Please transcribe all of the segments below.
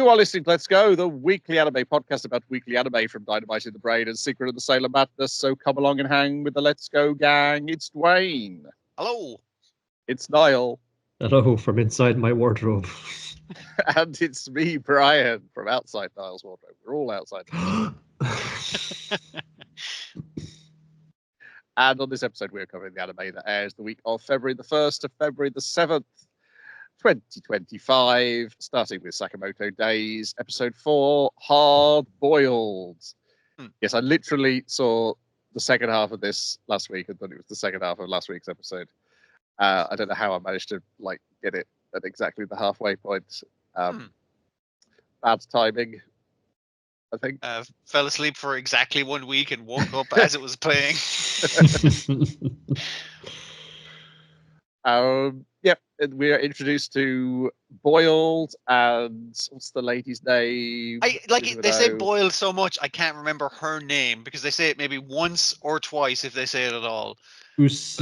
You are listening to Let's Go, the weekly anime podcast about weekly anime from Dynamite in the Brain and Secret of the Sailor Madness. So come along and hang with the Let's Go gang. It's Dwayne. Hello. It's Niall. Hello from inside my wardrobe. And it's me, Brian, from outside Niall's wardrobe. We're all outside. And on this episode, we're covering the anime that airs the week of February the 1st to February the 7th. 2025, starting with Sakamoto Days, episode 4, Hard Boiled. Yes, I literally saw the second half of this last week and thought it was the second half of last week's episode. I don't know how I managed to get it at exactly the halfway point. Bad timing, I think. Fell asleep for exactly 1 week and woke up as it was playing. Yep, we are introduced to Boiled and what's the lady's name? They say Boiled so much I can't remember her name because they say it maybe once or twice if they say it at all. She's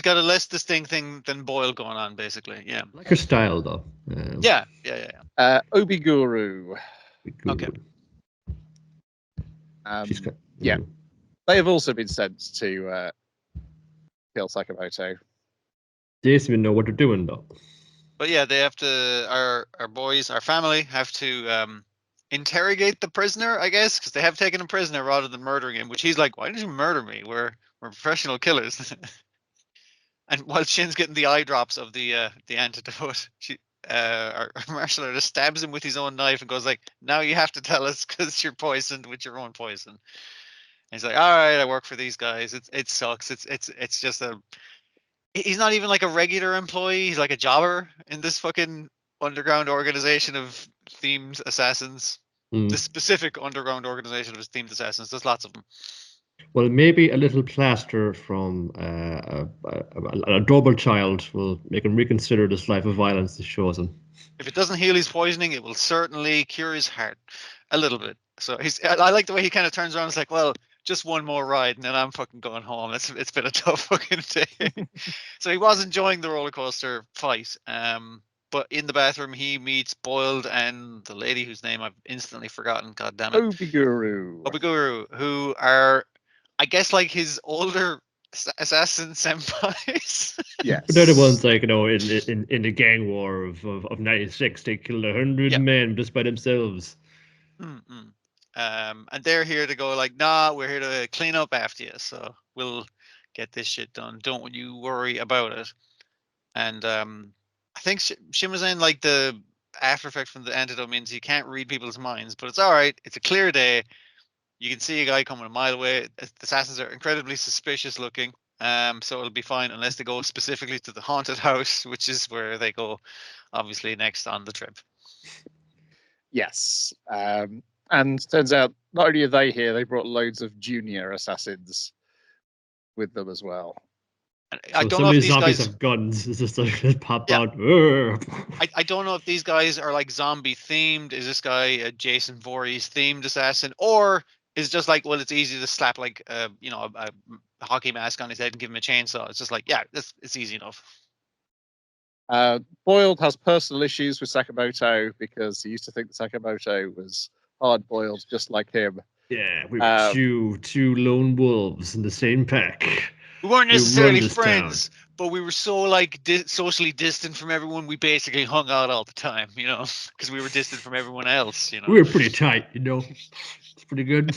got a less distinct thing than Boiled going on, basically. Yeah, like her style though. Yeah. Obiguru. Okay. Yeah. They have also been sent to kill Sakamoto. They don't even know what they're doing, though. But yeah, they have to. Our boys, our family, have to interrogate the prisoner, I guess, because they have taken him prisoner rather than murdering him. Which he's like, "Why did you murder me? We're professional killers." And while Shin's getting the eye drops of the antidote, our martial artist stabs him with his own knife and goes like, "Now you have to tell us because you're poisoned with your own poison." He's like, all right, I work for these guys. It sucks. It's just he's not even like a regular employee. He's like a jobber in this fucking underground organization of themed assassins. The specific underground organization of themed assassins. There's lots of them. Well, maybe a little plaster from a adorable child will make him reconsider this life of violence this shows him. If it doesn't heal his poisoning, it will certainly cure his heart a little bit. So I like the way he kind of turns around and is like, well, just one more ride and then I'm fucking going home. It's been a tough fucking day. So he was enjoying the roller coaster fight. But in the bathroom he meets Boiled and the lady whose name I've instantly forgotten. God damn it. Obiguru, who are, I guess, like his older assassin senpais. Yes. But they're the ones like, in the gang war of 96, they killed 100 men just by themselves. And they're here to go like, nah, we're here to clean up after you, so we'll get this shit done. Don't you worry about it. And I think Shin was saying like the after effect from the antidote means you can't read people's minds, but it's all right. It's a clear day. You can see a guy coming a mile away. The assassins are incredibly suspicious looking, so it'll be fine unless they go specifically to the haunted house, which is where they go, obviously, next on the trip. Yes. And turns out, not only are they here, they brought loads of junior assassins with them as well. I don't know if these zombies guys have guns. It's just like pop out. I don't know if these guys are like zombie themed. Is this guy a Jason Voorhees themed assassin, or is just like, well, it's easy to slap like a hockey mask on his head and give him a chainsaw. It's just like, yeah, it's easy enough. Boiled has personal issues with Sakamoto because he used to think that Sakamoto was hard-boiled, just like him. Yeah, we were two lone wolves in the same pack. We weren't necessarily friends, but we were so like socially distant from everyone. We basically hung out all the time, because we were distant from everyone else. We were pretty tight, It's pretty good.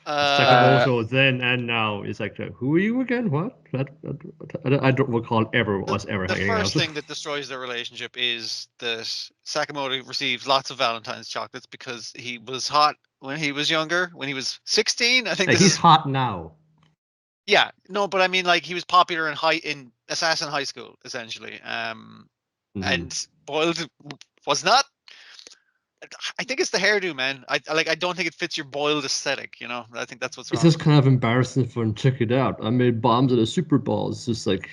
Sakamoto then and now is like, who are you again? What? I don't recall ever hanging out. The first thing that destroys their relationship is that Sakamoto receives lots of Valentine's chocolates because he was hot when he was younger. When he was 16, I think. He's hot now. Yeah, no, but I mean, like, he was popular in Assassin High School, essentially. And Boiled was not. I think it's the hairdo, man. I don't think it fits your Boiled aesthetic. I think that's what's wrong. It's just kind of embarrassing for him. Check it out. I made bombs at a Super Bowl. It's just like,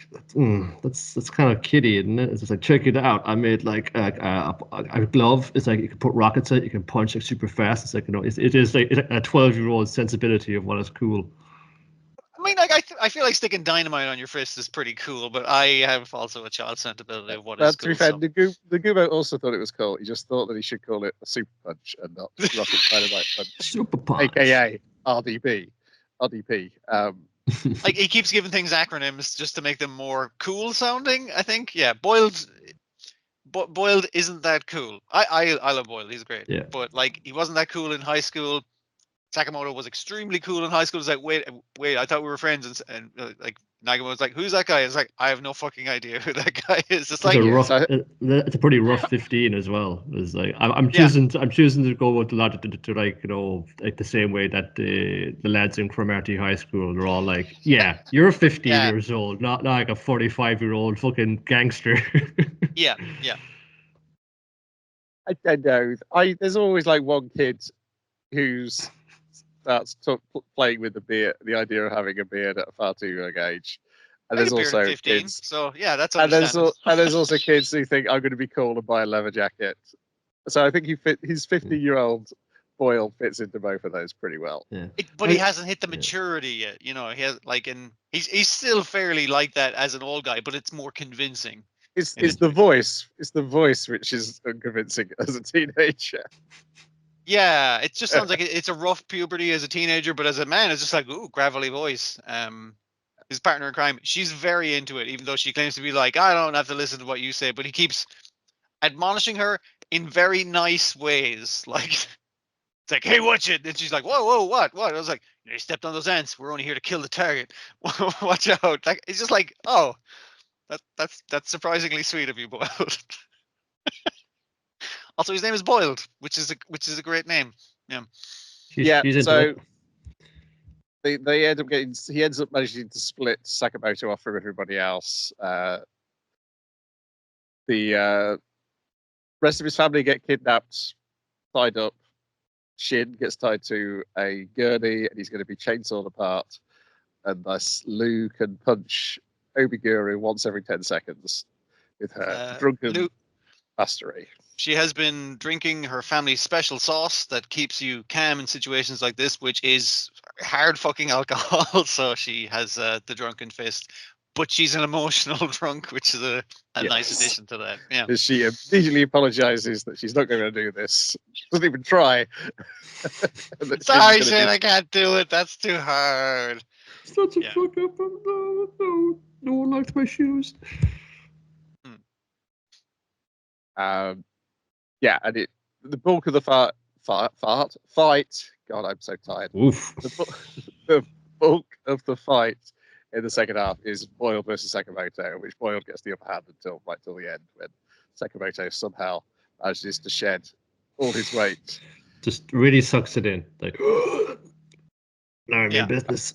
that's kind of kiddie, isn't it? It's just like, check it out. I made like a glove. It's like you can put rockets in it. You can punch like super fast. It's like, it is like a 12-year-old sensibility of what is cool. I mean, like I feel like sticking dynamite on your fist is pretty cool, but I have also a child sensibility of what is To be cool. fair, the Gomah also thought it was cool. He just thought that he should call it a super punch and not rocket dynamite punch, Super punch. aka RDP. Like he keeps giving things acronyms just to make them more cool sounding. I think, yeah. Boiled isn't that cool. I love Boiled. He's great. Yeah. But like he wasn't that cool in high school. Sakamoto was extremely cool in high school. It's like, wait, I thought we were friends, and like Nagamo was like, who's that guy? It's like, I have no fucking idea who that guy is. It's like, it's a pretty rough 15 as well. It's like I'm choosing to go with the logic to like, you know, like the same way that the lads in Cromarty High School, they're all like, yeah, you're 15 years old, not like a 45-year-old fucking gangster. yeah. I don't know. There's always like one kid who starts playing with the idea of having a beard at a far too young age. And there's also 15, kids. So yeah, that's understandable. And there's also kids who think I'm going to be cool and buy a leather jacket. So I think his 50-year-old Boyle fits into both of those pretty well. Yeah. But he hasn't hit the maturity yet. You know, he has like, and he's still fairly like that as an old guy, but it's more convincing. It's the voice. It's the voice which is unconvincing as a teenager. Yeah, it just sounds like it's a rough puberty as a teenager, but as a man, it's just like, ooh, gravelly voice. His partner in crime, she's very into it, even though she claims to be like, I don't have to listen to what you say, but he keeps admonishing her in very nice ways. Like, it's like, hey, watch it. And she's like, whoa, what? I was like, you stepped on those ants. We're only here to kill the target. Watch out. Like, it's just like, oh, that's surprisingly sweet of you, Boiled. Also, his name is Boiled, which is a great name. Yeah. So they end up getting. He ends up managing to split Sakamoto off from everybody else. The rest of his family get kidnapped, tied up. Shin gets tied to a gurney, and he's going to be chainsawed apart. And thus, Lou can punch Obiguru once every 10 seconds with her drunken mastery. She has been drinking her family's special sauce that keeps you calm in situations like this, which is hard fucking alcohol. So she has the drunken fist, but she's an emotional drunk, which is a nice addition to that. Yeah. She immediately apologizes that she's not going to do this. Doesn't even try. Sorry, Shin, I can't do it. That's too hard. Such a fuck up. No one likes my shoes. Yeah, and the bulk of the fight. God, I'm so tired. Oof. The bulk of the fight in the second half is Boyle versus Sakamoto, which Boyle gets the upper hand until the end, when Sakamoto somehow manages to shed all his weight. Just really sucks it in. Like, now I'm in business.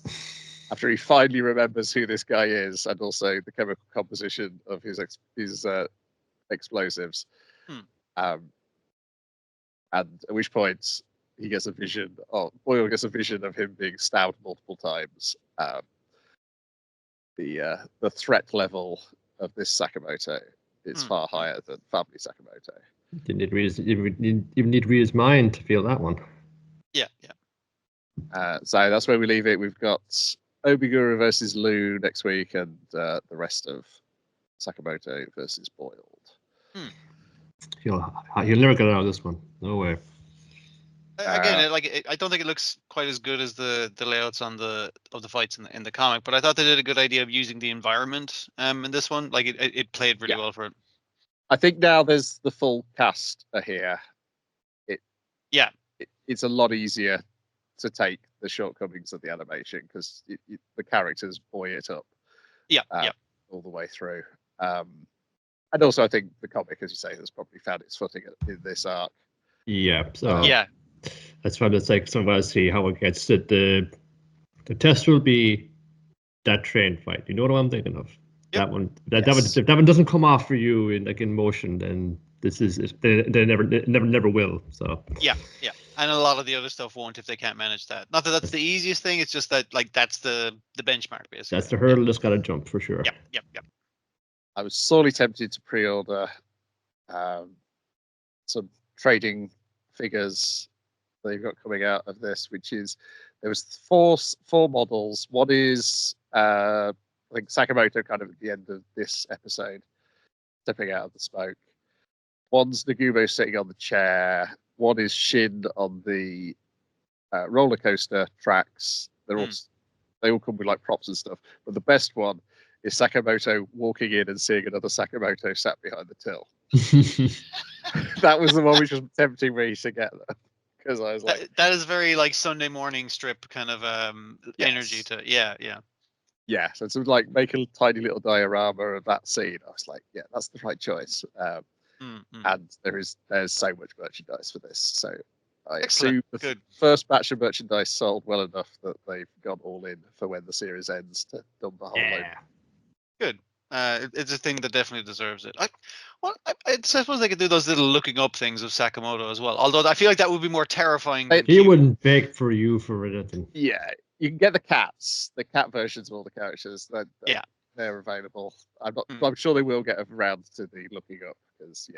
After he finally remembers who this guy is, and also the chemical composition of his explosives. And at which point he gets a vision. Boyle gets a vision of him being stabbed multiple times. The threat level of this Sakamoto is far higher than family Sakamoto. You need to read his mind to feel that one. Yeah. So that's where we leave it. We've got Obiguru versus Lou next week, and the rest of Sakamoto versus Boiled. You'll never get out of this one. No way. Again, I don't think it looks quite as good as the layouts of the fights in the comic, but I thought they did a good idea of using the environment in this one. Like it played really well for it. I think now there's the full cast here. It's a lot easier to take the shortcomings of the animation because the characters buoy it up. All the way through. And also, I think the comic, as you say, has probably found its footing in this arc. Yeah. So that's why it's like somebody see how it gets. The test will be that train fight. You know what I'm thinking of? Yep. That one. If that one doesn't come off for you in motion, then this is they never will. So yeah. And a lot of the other stuff won't if they can't manage that. Not that that's the easiest thing. It's just that that's the benchmark basically. That's the hurdle that's got to jump for sure. Yep. I was sorely tempted to pre-order some trading figures they've got coming out of this, which is there was four models. One is I think Sakamoto kind of at the end of this episode, stepping out of the smoke. One's Nagumo sitting on the chair. One is Shin on the roller coaster tracks. They all come with like props and stuff. But the best one is Sakamoto walking in and seeing another Sakamoto sat behind the till. That was the one which was tempting me to get them, because I was like, that is very like Sunday morning strip kind of energy to yeah. So to like make a tiny little diorama of that scene, I was like, yeah, that's the right choice. And there's so much merchandise for this. So I assume the first batch of merchandise sold well enough that they've gone all in for when the series ends to dump the whole load. Good. It's a thing that definitely deserves it. I suppose they could do those little looking up things of Sakamoto as well. Although I feel like that would be more terrifying. He wouldn't beg for you for anything. Yeah, you can get the cats, the cat versions of all the characters. They're available. I'm sure they will get around to the looking up, because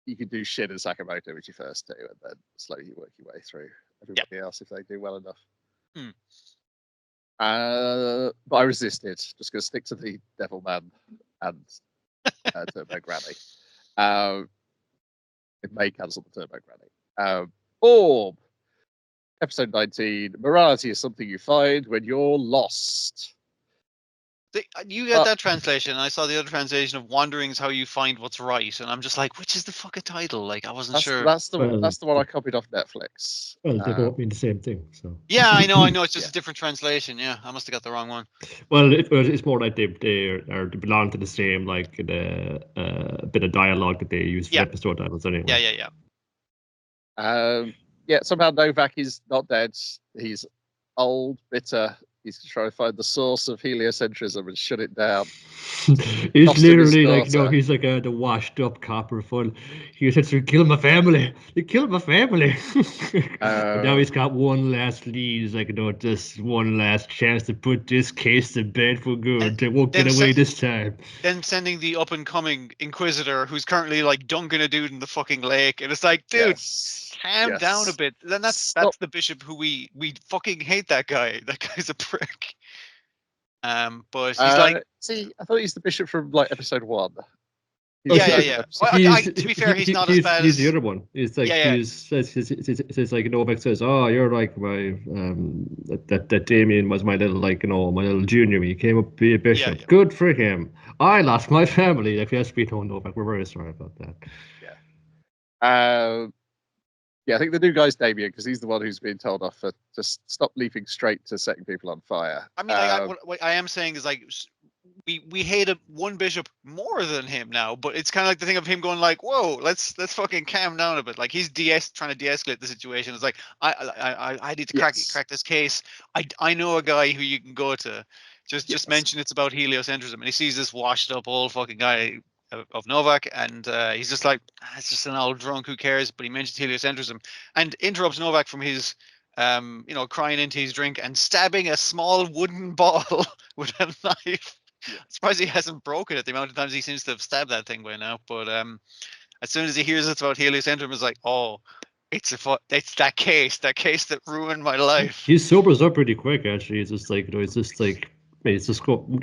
you can do Shin and Sakamoto, which you first do, and then slowly work your way through everybody else if they do well enough. But I resisted. Just going to stick to the Devil Man and Turbo Granny. It may cancel the Turbo Granny. Orb, episode 19. Morality is something you find when you're lost. You get that translation, and I saw the other translation of "Wandering is how you find what's right," and I'm just like, which is the fucking title? Like, I wasn't sure. That's the one I copied off Netflix. Well, they both mean the same thing. So yeah, I know. It's just a different translation. Yeah, I must have got the wrong one. Well, it's more like they belong to the same like the bit of dialogue that they use for episode titles anyway. Yeah. Somehow Novak is not dead. He's old, bitter. He's trying to find the source of heliocentrism and shut it down. He's literally like, he's like the washed up copper full. He said, "You kill my family. You killed my family." And now he's got one last lead. He's like, just one last chance to put this case to bed for good. They won't get away this time. Then sending the up and coming Inquisitor, who's currently like dunking a dude in the fucking lake, and it's like, dude. Calm down a bit. Then that's the bishop who we fucking hate. That guy. That guy's a prick. But he's like, see, I thought he's the bishop from like episode 1. Yeah. Well, to be fair, he's not as bad. He's the other one. It's like it's like Novak says, "Oh, you're like my that Damien was my little my little junior. He came up to be a bishop. Yeah. Good for him. I lost my family. Like, yes, we know Novak. We're very sorry about that." Yeah, I think the new guy's Damien, because he's the one who's being told off for just stop leaping straight to setting people on fire. I mean, what I am saying is like we hate one bishop more than him now, but it's kind of like the thing of him going like, "Whoa, let's fucking calm down a bit." Like he's trying to de-escalate the situation. It's like I need to crack this case. I know a guy who you can go to. Just mention it's about heliocentrism, and he sees this washed up old fucking guy of Novak, and he's just like, it's just an old drunk, who cares? But he mentions heliocentrism and interrupts Novak from his crying into his drink and stabbing a small wooden ball with a knife. I'm surprised he hasn't broken it the amount of times he seems to have stabbed that thing by now. But as soon as he hears it's about heliocentrism, it's like, oh, it's that case that ruined my life. He sobers up pretty quick, actually. It's just like, it's just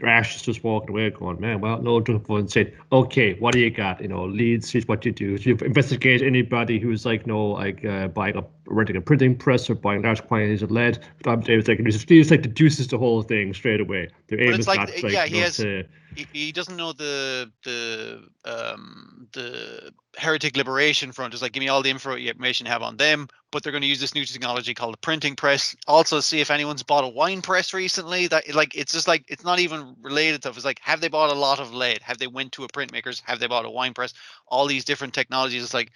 Ash is just walking away going, man, well, no, don't go and say, okay, what do you got? Leads, here's what you do. You investigate anybody who's renting a printing press or buying large quantities of lead. It's like deduces the whole thing straight away. Their aim is not he doesn't know the Heretic Liberation Front is like, give me all the information you have on them, but they're going to use this new technology called the printing press. Also, see if anyone's bought a wine press recently. That like, it's just like, it's not even related to. It's like, have they bought a lot of lead? Have they went to a printmaker's? Have they bought a wine press? All these different technologies. It's like,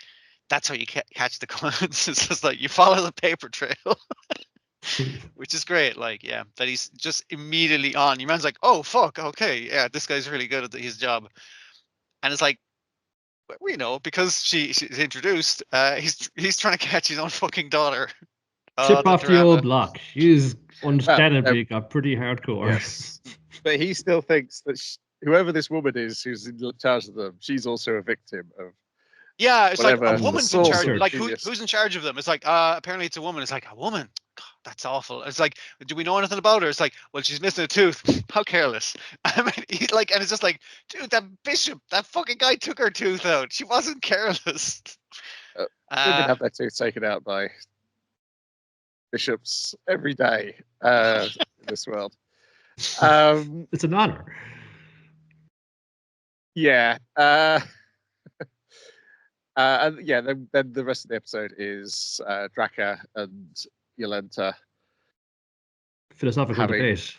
that's how you catch the coins. It's just like you follow the paper trail. Which is great, that he's just immediately on. Your man's like, oh fuck, okay, yeah, this guy's really good at his job, and it's like, because she's introduced, he's trying to catch his own fucking daughter. Chip off the old block. She's understandably got pretty hardcore. Yes. But he still thinks that whoever this woman is who's in charge of them, she's also a victim of Yeah, it's like Whatever. a woman's The in source charge. of Like genius. who's in charge of them? It's like apparently it's a woman. It's like a woman. God, that's awful. It's like, do we know anything about her? It's like, well, she's missing a tooth. How careless. I mean, and it's just like, dude, that bishop, that fucking guy took her tooth out. She wasn't careless. Women have their tooth taken out by bishops every day in this world. It's an honor. Yeah. And yeah, then the rest of the episode is Draka and Yolenta Philosophical having, debate.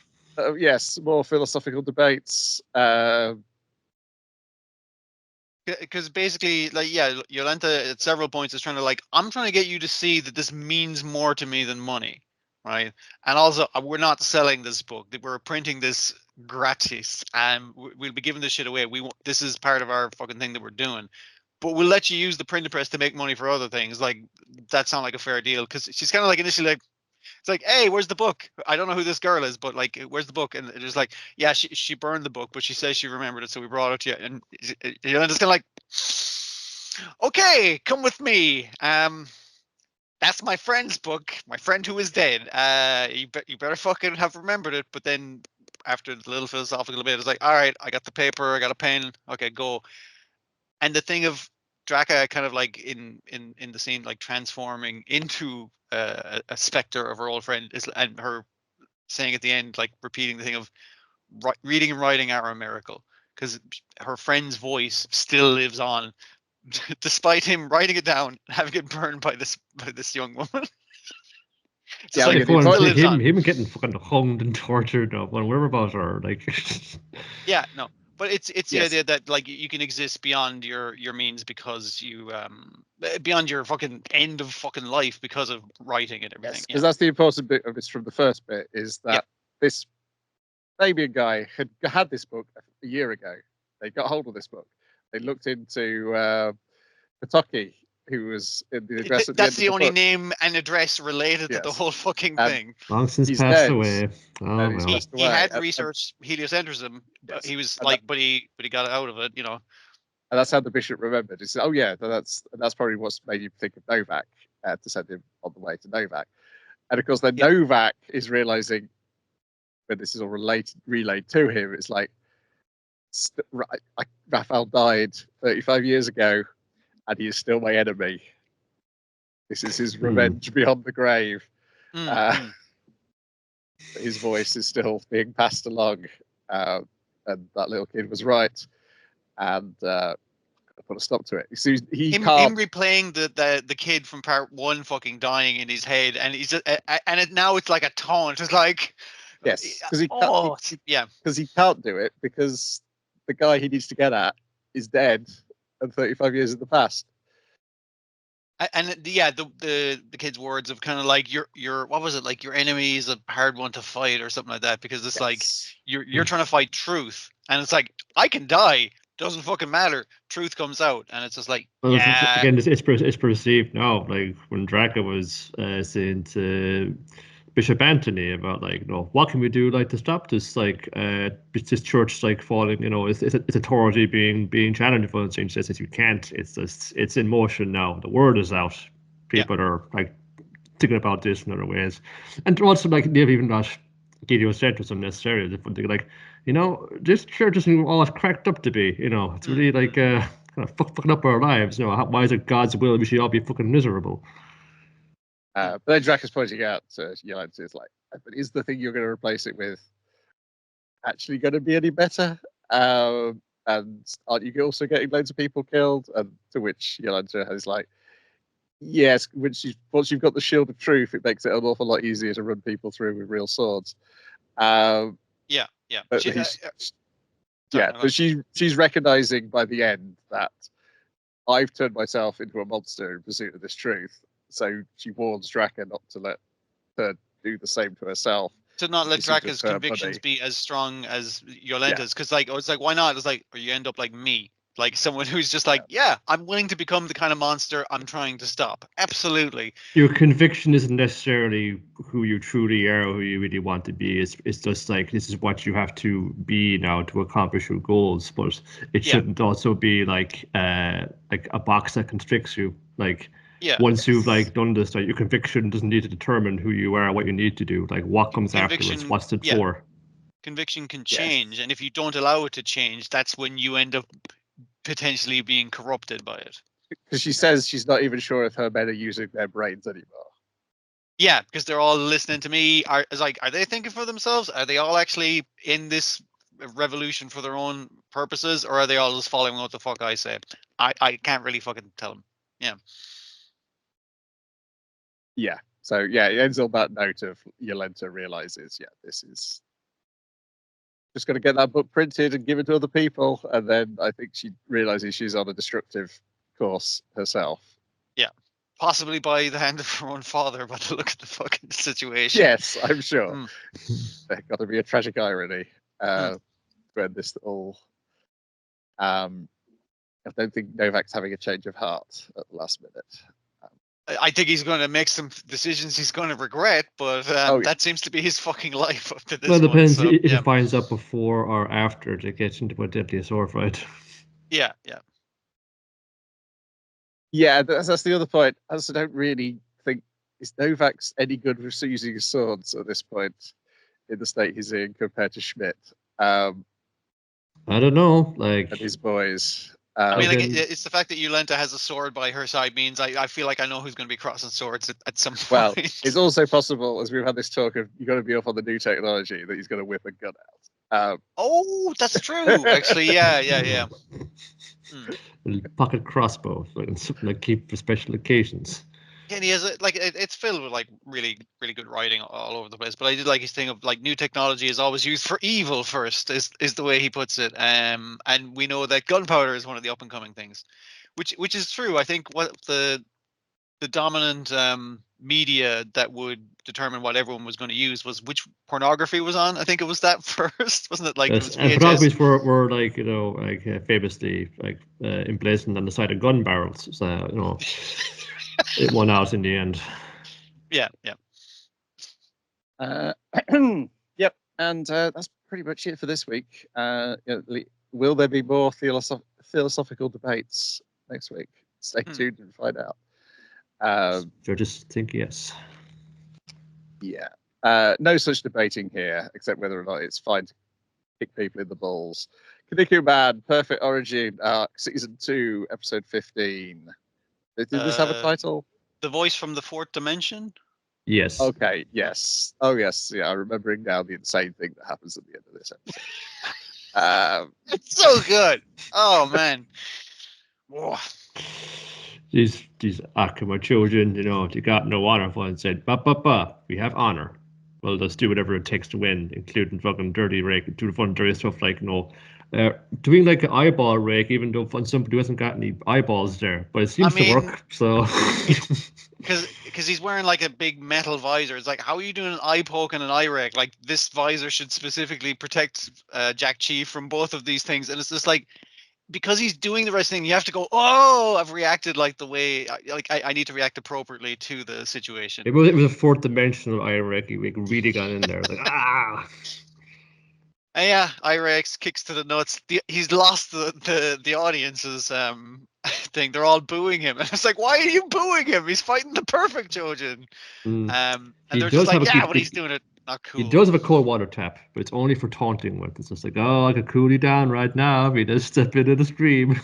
yes, more philosophical debates. Because basically, like, yeah, Yolenta at several points is trying to like, I'm trying to get you to see that this means more to me than money, right? And also, we're not selling this book; we're printing this gratis, and we'll be giving this shit away. This is part of our fucking thing that we're doing, but we'll let you use the printing press to make money for other things. Like, that sounds like a fair deal, because she's kind of like initially like, it's like, hey, where's the book? I don't know who this girl is, but like, where's the book? And it's like, yeah, she burned the book, but she says she remembered it, so we brought it to you. And you're just kind of like, okay, come with me. That's my friend's book. My friend who is dead. You better fucking have remembered it. But then after the little philosophical bit, it's like, all right, I got the paper, I got a pen. Okay, go. And the thing of Draka kind of like in the scene, like transforming into a specter of her old friend, and her saying at the end, like repeating the thing of reading and writing are a miracle, because her friend's voice still lives on despite him writing it down and having it burned by this young woman. It's Yeah, like, yeah, Fun, still lives on. him getting fucking hung and tortured when we're about her, like. Yeah, no. But it's the Yes. idea that like you can exist beyond your means, because you beyond your fucking end of fucking life because of writing and everything. Yes, because that's the important bit of this from the first bit, is that this Fabian guy had this book a year ago. They got hold of this book. They looked into Patoki, who was in the address at the That's end the of only the book. name and address related to the Yes. whole fucking And thing. Long since He's passed dead. away. Oh And he's well. passed He away. had And- researched heliocentrism, but Yes. he was And like, but he got out of it, you know. And that's how the bishop remembered. He said, "Oh yeah, that's probably what's made you think of Novak to send him on the way to Novak." And of course, then Yeah. Novak is realizing when this is all relayed to him. It's like, Raphael died 35 years ago, and he is still my enemy. This is his revenge beyond the grave. His voice is still being passed along, and that little kid was right. And put a stop to it. You see, him replaying the kid from part one fucking dying in his head, and he's just, now it's like a taunt. It's like, yes, because he can't do it because the guy he needs to get at is dead and 35 years in the past. And the kid's words of kind of like your what was it, like your enemy is a hard one to fight or something like that, because it's like you're trying to fight truth, and it's like, I can die, doesn't fucking matter, truth comes out, and it's just like, yeah. Again, it's perceived now, like when Draka was saying to Bishop Anthony about, like, you know, what can we do, like, to stop this, like, this church, like, falling, you know, it's authority being challenged. For instance, he says you can't. It's in motion now. The word is out. People are like thinking about this in other ways, and also like they've even not heliocentrism necessarily. They're like, you know, this church isn't all it's cracked up to be. You know, it's really like kind of fucking up our lives. You know, why is it God's will we should all be fucking miserable? But then Drac is pointing out to Yolanta, it's like, but is the thing you're going to replace it with actually going to be any better? And aren't you also getting loads of people killed? And to which Yolanta is like, yes, once you've got the shield of truth, it makes it an awful lot easier to run people through with real swords. But she's recognizing by the end that I've turned myself into a monster in pursuit of this truth. So she warns Draka not to let her do the same to herself. To not let Draka's convictions be as strong as Yolenta's, because like, it's like, why not? It's like, or you end up like me. Like someone who's just like, yeah, I'm willing to become the kind of monster I'm trying to stop. Absolutely. Your conviction isn't necessarily who you truly are, or who you really want to be. It's just like this is what you have to be now to accomplish your goals. But it shouldn't also be like a box that constricts you. Like once you've like done this, like your conviction doesn't need to determine who you are, what you need to do. Like what comes afterwards, what's it for? Conviction can change, and if you don't allow it to change, that's when you end up potentially being corrupted by it. Because she says she's not even sure if her men are using their brains anymore. Yeah, because they're all listening to me. Are they thinking for themselves? Are they all actually in this revolution for their own purposes, or are they all just following what the fuck I say? I can't really fucking tell them. Yeah. Yeah. So yeah, it ends on that note of Yolenta realizes, this is just going to get that book printed and give it to other people, and then I think she realizes she's on a destructive course herself. Yeah, possibly by the hand of her own father, by the look at the fucking situation. Yes, I'm sure. There's got to be a tragic irony when this all. I don't think Novak's having a change of heart at the last minute. I think he's going to make some decisions he's going to regret, but that seems to be his fucking life up to this Well, it depends so, if he finds out before or after to get into a deadly sword fight. Yeah. Yeah, that's the other point. I also don't really think is Novak's any good with using swords at this point in the state he's in compared to Schmidt. I don't know, like and his boys. I mean, like it's the fact that Yolenta has a sword by her side means I feel like I know who's going to be crossing swords at some point. Well, it's also possible, as we've had this talk of you got to be up on the new technology, that he's going to whip a gun out. Oh, that's true. Actually, yeah. Pocket crossbow, like keep for special occasions. Yeah, and he has it's filled with like really, really good writing all over the place. But I did like his thing of like new technology is always used for evil first, is the way he puts it. And we know that gunpowder is one of the up and coming things, which is true. I think what the dominant media that would determine what everyone was going to use was which pornography was on. I think it was that first, wasn't it? Like yes, it was and pornographies were like famously like emblazoned on the side of gun barrels. So it won out in the end. Yeah. Yep, and that's pretty much it for this week. Will there be more philosophical debates next week? Stay tuned and find out. So just think yes. Yeah. No such debating here, except whether or not it's fine to kick people in the balls. Kinnikuman, Perfect Origin Arc, Season 2, Episode 15. Did this have a title? The Voice from the Fourth Dimension? Yes. Okay, yes. Oh, yes. Yeah, I'm remembering now the insane thing that happens at the end of this episode. It's so good. Oh, man. Whoa. These Akuma children, they got no honor for and said, we have honor. Well, let's do whatever it takes to win, including fucking dirty rake, do fun dirty stuff like, doing like an eyeball rake, even though somebody hasn't got any eyeballs there, but it seems to work. So because he's wearing like a big metal visor. It's like, how are you doing an eye poke and an eye rake? Like this visor should specifically protect Jack Chi from both of these things, and it's just like, because he's doing the right thing, you have to go, oh, I've reacted like the way, I need to react appropriately to the situation. It was a fourth dimensional Iraqi. We really got in there. Like, ah. And yeah, Irex kicks to the nuts. He's lost the audience's thing. They're all booing him, and it's like, why are you booing him? He's fighting the perfect Jojen. And they're just like, yeah, but he's doing it not cool. He does have a cold water tap, but it's only for taunting with. It's just like, oh, I could cool you down right now if you just step into the stream.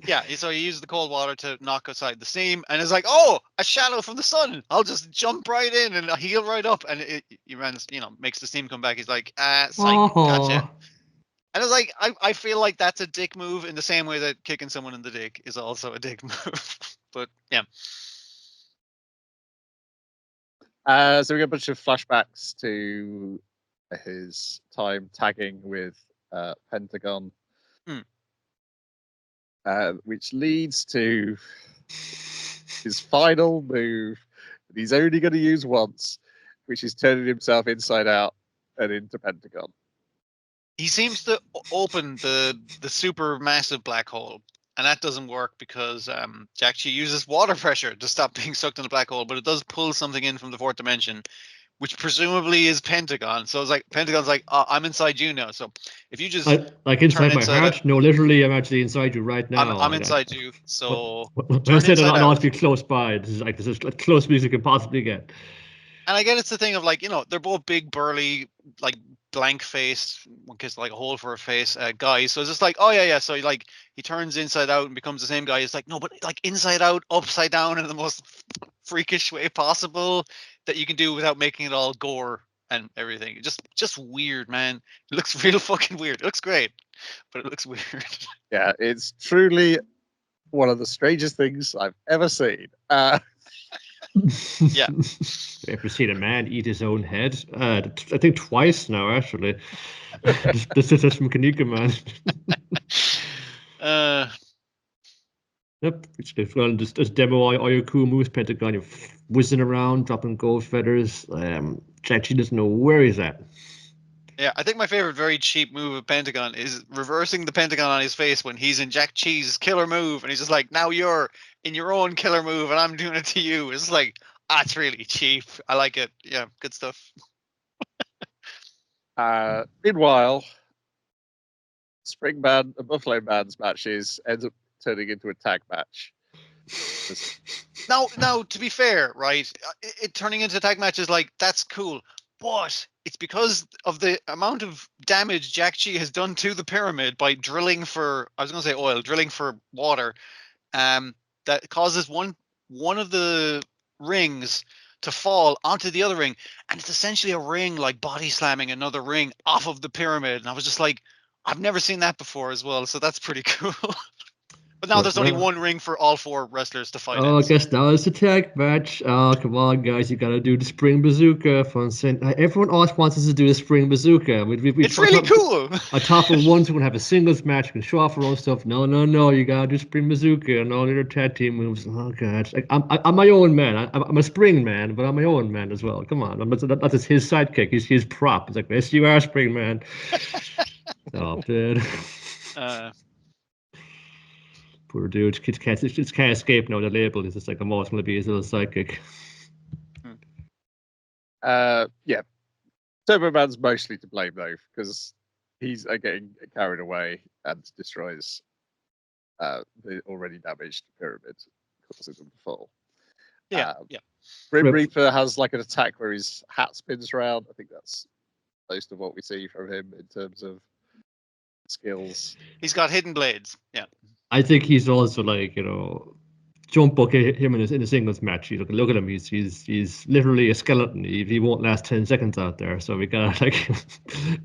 Yeah, so he uses the cold water to knock aside the steam, and it's like, oh, a shadow from the sun. I'll just jump right in and heal right up, and he runs, makes the steam come back. He's like, psych, gotcha. And it's like, I feel like that's a dick move in the same way that kicking someone in the dick is also a dick move. But yeah. So we got a bunch of flashbacks to his time tagging with Pentagon, which leads to his final move that he's only going to use once, which is turning himself inside out and into Pentagon. he seems to open the super massive black hole, and that doesn't work because Jakchi uses water pressure to stop being sucked in the black hole, but it does pull something in from the fourth dimension, which presumably is Pentagon. So it's like Pentagon's like, oh, I'm inside you now. So if you just like turn inside my inside out, heart? No, literally, I'm actually inside you right now. I'm inside you. So when I turn said it inside ought out. to be close by, this is as close as you can possibly get. And I get it's the thing of like, they're both big, burly, like blank faced, one kiss like a hole for a face guys. So it's just like, oh yeah. So he turns inside out and becomes the same guy. It's like, no, but like inside out, upside down in the most freakish way possible that you can do without making it all gore and everything. Just weird, man. It looks real fucking weird. It looks great, but it looks weird. Yeah, it's truly one of the strangest things I've ever seen. Yeah. Ever seen a man eat his own head? I think twice now, actually. this is from Kinnikuman. Yep. Well, this demo Oyoku moves Pentagon, you're whizzing around, dropping gold feathers. Jakchi doesn't know where he's at. Yeah, I think my favorite very cheap move of Pentagon is reversing the Pentagon on his face when he's in Jakchi's killer move, and he's just like, now you're in your own killer move, and I'm doing it to you. It's like, it's really cheap. I like it. Yeah, good stuff. Meanwhile, Spring Man and Buffalo Man's matches ends up turning into a tag match. Now, to be fair, right, it turning into tag matches, like, that's cool. But it's because of the amount of damage Jakchi has done to the pyramid by drilling for, I was going to say oil, drilling for water, that causes one of the rings to fall onto the other ring, and it's essentially a ring like body slamming another ring off of the pyramid. And I was just like, I've never seen that before as well, so that's pretty cool. But now there's only one ring for all four wrestlers to fight. Oh, I guess now it's a tag match. Oh, come on, guys, you gotta do the spring bazooka. Everyone else wants us to do the spring bazooka. It's really cool. On top of ones who want to have a singles match, can show off our own stuff. No, you gotta do spring bazooka and all the other tag team moves. Oh god, like, I'm my own man. I'm a spring man, but I'm my own man as well. Come on, that's just his sidekick. He's his prop. It's like, yes, you are spring man. Oh, dude. Poor dude, just can't escape now. The label is just like, I'm always going to be his little sidekick. Yeah, Turbo Man's mostly to blame though, because he's getting carried away and destroys the already damaged pyramid, causing them to fall. Yeah. Grim Reaper has like an attack where his hat spins around. I think that's most of what we see from him in terms of skills. He's got hidden blades. Yeah. I think he's also like, jump bucket him in a singles match. Look at him. He's literally a skeleton. He won't last 10 seconds out there. So we gotta like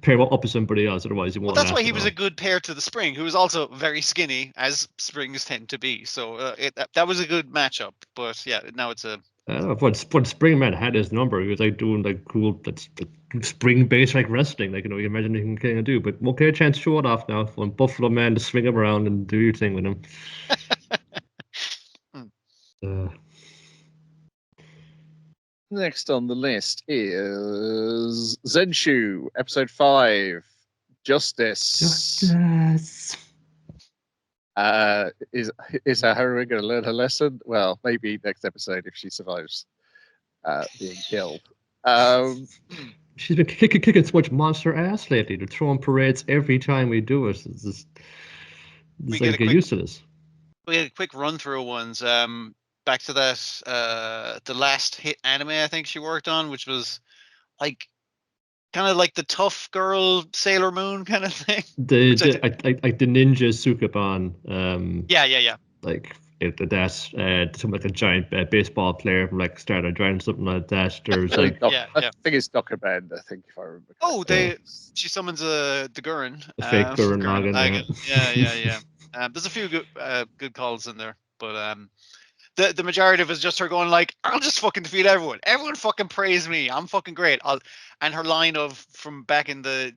pair him up with somebody else. Otherwise, he won't. Well, that's why he was a good pair to the Spring, who was also very skinny, as Springs tend to be. So that was a good matchup. But yeah, now it's a. But Spring Man had his number. He was like doing like cool, spring based like wrestling. Like, you imagine he can kind of do. But we'll get a chance to show it off now. For Buffalo Man to swing him around and do your thing with him. Next on the list is Zenshu, episode 5, Justice. Is our heroine going to learn her lesson? Well, maybe next episode if she survives being killed. She's been kicking so much monster ass lately. They're throwing parades every time we do it. We get used to this. We had a quick run through ones. Back to that the last hit anime I think she worked on, which was like kind of like the tough girl Sailor Moon kind of thing. The ninja Sukaban. Yeah. Like that's something like a giant baseball player from like Starter Giant, something like that. There's like I think it's Dr. Ben. I think if I remember. Oh, she summons the Gurren. A fake Gurren Lagann. Yeah. There's a few good calls in there, but the majority of it is just her going like, I'll just fucking defeat everyone. Everyone fucking praise me. I'm fucking great. And her line from back in the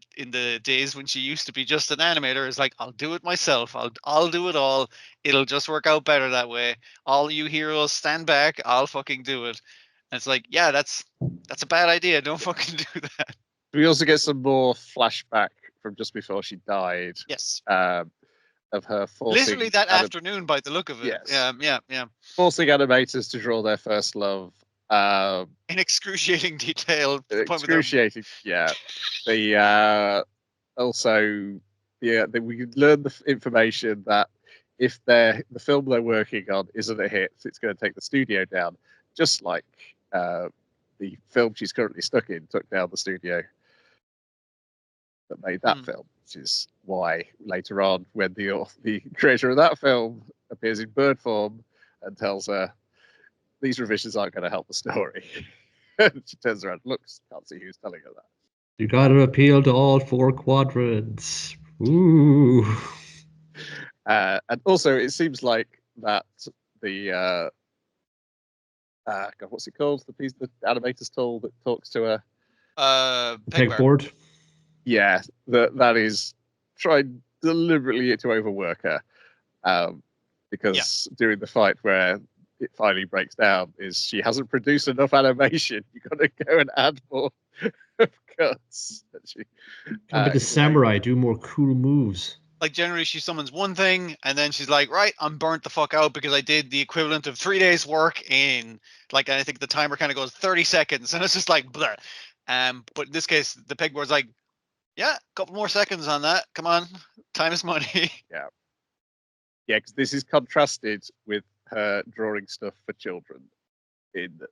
days when she used to be just an animator is like, I'll do it myself. I'll do it all. It'll just work out better that way. All you heroes stand back. I'll fucking do it. And it's like, yeah, that's a bad idea. Don't fucking do that. We also get some more flashback from just before she died. Yes. Of her forcing Literally that afternoon, by the look of it. Yes. Yeah. Forcing animators to draw their first love. In excruciating detail. Excruciating. Yeah. The also, yeah, we learn the information that if the film they're working on isn't a hit, it's going to take the studio down, just like the film she's currently stuck in took down the studio that made that film, which is why later on, when the creator of that film appears in bird form and tells her these revisions aren't going to help the story, she turns around and looks, can't see who's telling her that. You got to appeal to all 4 quadrants. Ooh. And also, it seems like that the God, what's it called? The animator's tool that talks to her. Pegboard. Yeah, that is trying deliberately to overwork her, because during the fight where it finally breaks down, is she hasn't produced enough animation. You got to go and add more cuts. But the samurai do more cool moves. Like generally she summons one thing and then she's like, right, I'm burnt the fuck out because I did the equivalent of 3 days work in, like, I think the timer kind of goes 30 seconds and it's just like blah. But in this case the pegboard's like, yeah, a couple more seconds on that, come on, time is money. Yeah, because this is contrasted with her drawing stuff for children in the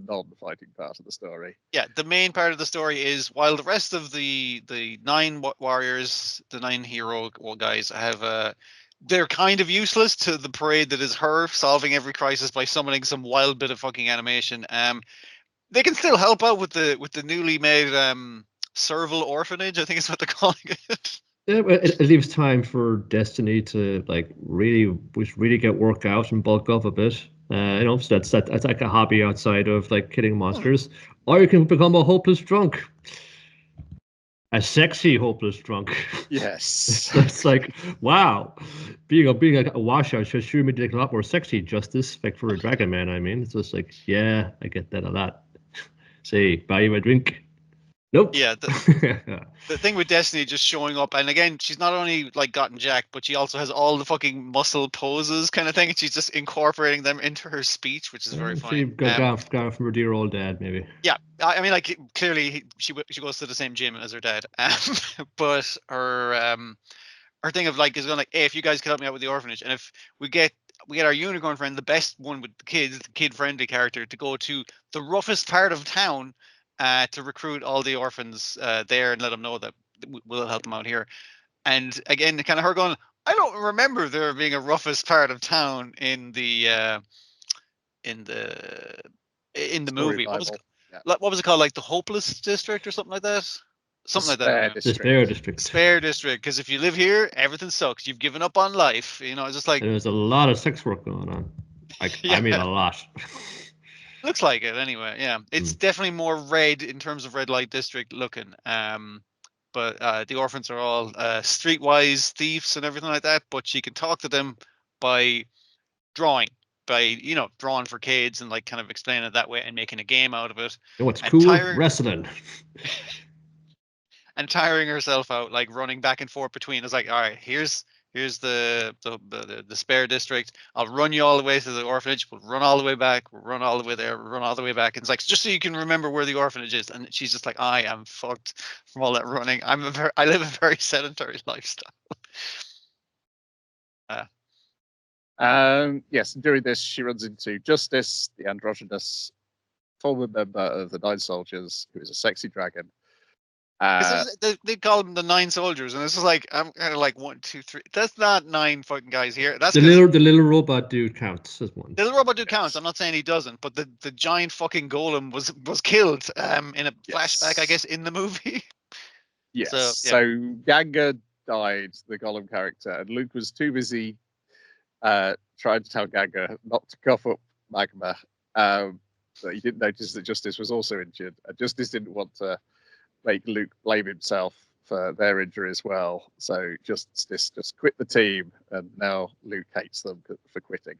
non-fighting part of the story. Yeah, the main part of the story is while the rest of the 9 warriors, the 9 hero guys have they're kind of useless to the parade that is her solving every crisis by summoning some wild bit of fucking animation. They can still help out with the newly made Serval orphanage, I think is what they're calling it. Yeah, it leaves time for Destiny to really get worked out and bulk up a bit. So that's like a hobby outside of like killing monsters. Or you can become a hopeless drunk. A sexy hopeless drunk. Yes. That's like, wow. Being a washout should sure make it a lot more sexy, Justice. Like for a dragon man, I mean. It's just like, yeah, I get that a lot. Say, buy you a drink. Nope. Yeah, the thing with Destiny just showing up, and again, she's not only like gotten jacked, but she also has all the fucking muscle poses kind of thing, and she's just incorporating them into her speach, which is very funny. She got from her dear old dad, maybe. Yeah, I mean, like clearly she goes to the same gym as her dad, but her thing of like is going like, hey, if you guys can help me out with the orphanage, and if we get our unicorn friend, the best one with the kids, the kid-friendly character, to go to the roughest part of town to recruit all the orphans there and let them know that we'll help them out here. And again, kind of her going, I don't remember there being a roughest part of town in the movie. What was it called? Like the Hopeless District or something like that? Something like that. Despair District. Despair District. Because if you live here, everything sucks. You've given up on life. You know, it's just like there's a lot of sex work going on. Like I mean, a lot. Looks like it anyway. Yeah, it's definitely more red in terms of red light district looking. But the orphans are all streetwise thieves and everything like that. But she can talk to them by drawing, drawing for kids and like kind of explaining it that way and making a game out of it. You know what's cool? Wrestling. And tiring herself out, like running back and forth between. It's like, all right, here's the spare district. I'll run you all the way to the orphanage. We'll run all the way back. We'll run all the way there. We'll run all the way back. And it's like, just so you can remember where the orphanage is. And she's just like, I am fucked from all that running. I live a very sedentary lifestyle. Yes, during this, she runs into Justice, the androgynous former member of the 9 Soldiers, who is a sexy dragon. They call them the 9 soldiers, and this is like, I'm kind of like 1, 2, 3. That's not 9 fucking guys here. That's the little robot dude counts as one. The little robot dude counts. I'm not saying he doesn't, but the giant fucking golem was killed in a flashback, I guess, in the movie. Yes. So Ganga died, the golem character, and Luke was too busy trying to tell Ganga not to cough up magma. So he didn't notice that Justice was also injured, and Justice didn't want to make Luke blame himself for their injury as well. So Justice just quit the team, and now Luke hates them for quitting.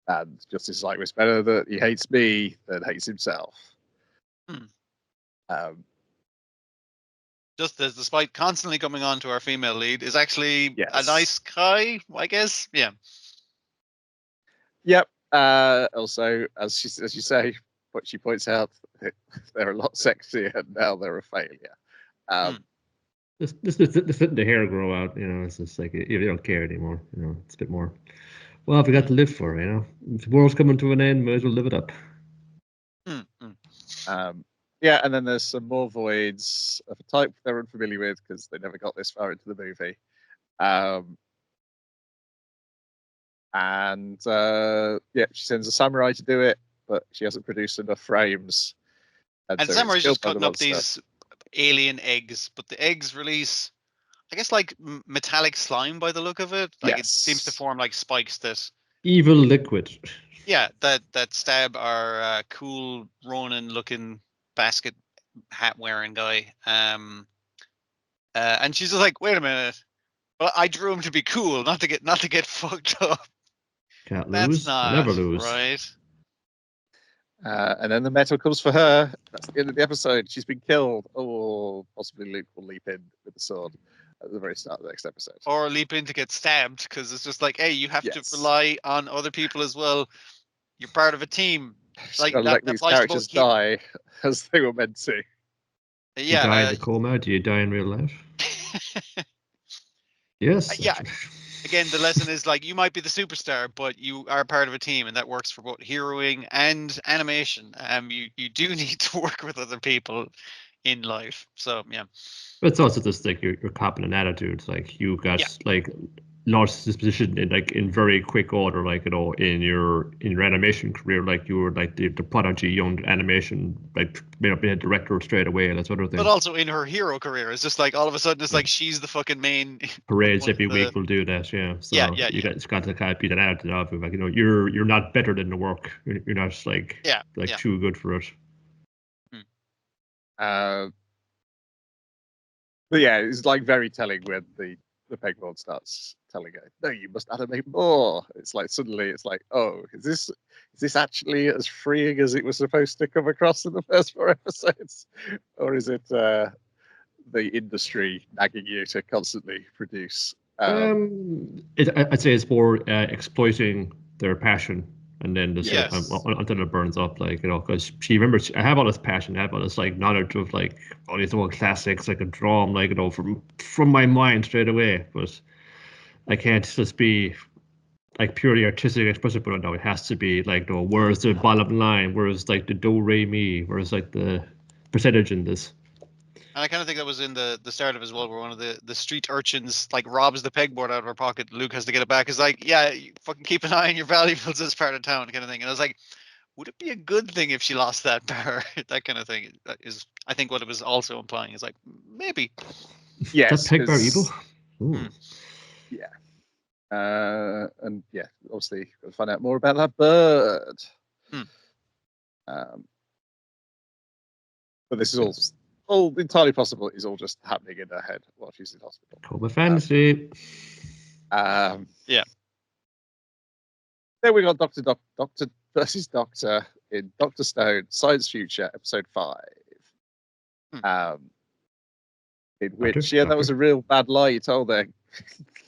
And Justice is like, it's better that he hates me than hates himself. just as despite constantly coming on to our female lead, is actually a Yes. nice guy, I guess. Yeah. Yep. Also, as you say, what she points out, they're a lot sexier now. They're a failure. Just letting the hair grow out, you know. It's just like you don't care anymore, you know. It's a bit more. Well, I've got to live for, you know. If the world's coming to an end, might as well live it up. Yeah, and then there's some more voids of a type they're unfamiliar with because they never got this far into the movie. Yeah, she sends a samurai to do it, but she hasn't produced enough frames. And so samurai's just the cutting up monster. these alien eggs, but the eggs release, I guess, like metallic slime by the look of it. Like it seems to form like spikes that evil liquid. Yeah, that stab our cool Ronin looking basket hat wearing guy. And she's just like, wait a minute. Well, I drew him to be cool, not to get fucked up. Can't That's lose. not Never lose. right. And then the metal comes for her. That's the end of the episode. She's been killed. Oh, possibly Luke will leap in with the sword at the very start of the next episode. Or leap in to get stabbed, because it's just like, hey, you have to rely on other people as well. You're part of a team. Like let these characters die as they were meant to. Yeah. You die in the coma. Do you die in real life? Yes. Yeah. Again, the lesson is like you might be the superstar, but you are part of a team, and that works for both heroing and animation. You do need to work with other people in life. So yeah. But it's also just like you're copping an attitude. Like you got like lost this position in very quick order, like, you know, in your animation career, like you were like the prodigy young animation, like, you know, being a director straight away and that sort of thing. But also in her hero career, it's just like all of a sudden it's like she's the fucking main. Parades every week will do that, yeah. So it's got to kind of be that attitude of it, like, you know, you're not better than the work. You're not like too good for it. But yeah, it's like very telling when the pegboard starts telling her, "No, you must animate more." It's like suddenly it's like, oh, is this actually as freeing as it was supposed to come across in the first 4 episodes, or is it the industry nagging you to constantly produce? I'd say it's more exploiting their passion. And then until it burns up, like, you know, because she remembers I have all this passion, I have all this like knowledge of like all these old classics, I could draw them, like, you know, from my mind straight away. But I can't just be like purely artistic expressive, but no, it has to be like, you know, where's the bottom line? Where's like the do re mi? Where's like the percentage in this? And I kind of think that was in the start of as well, where one of the street urchins like robs the pegboard out of her pocket. Luke has to get it back. It's like, yeah, you fucking keep an eye on your valuables as part of town, kind of thing. And I was like, would it be a good thing if she lost that power? That kind of thing is, I think, what it was also implying. Is like, maybe. Yes. That pegboard evil? Yeah. And yeah, obviously, we'll find out more about that bird. But this is all entirely possible. Is all just happening in her head while she's in hospital. Coma fantasy. Yeah. Then we got Doctor versus Doctor in Doctor Stone Science Future episode 5. In which, that was a real bad lie you told there.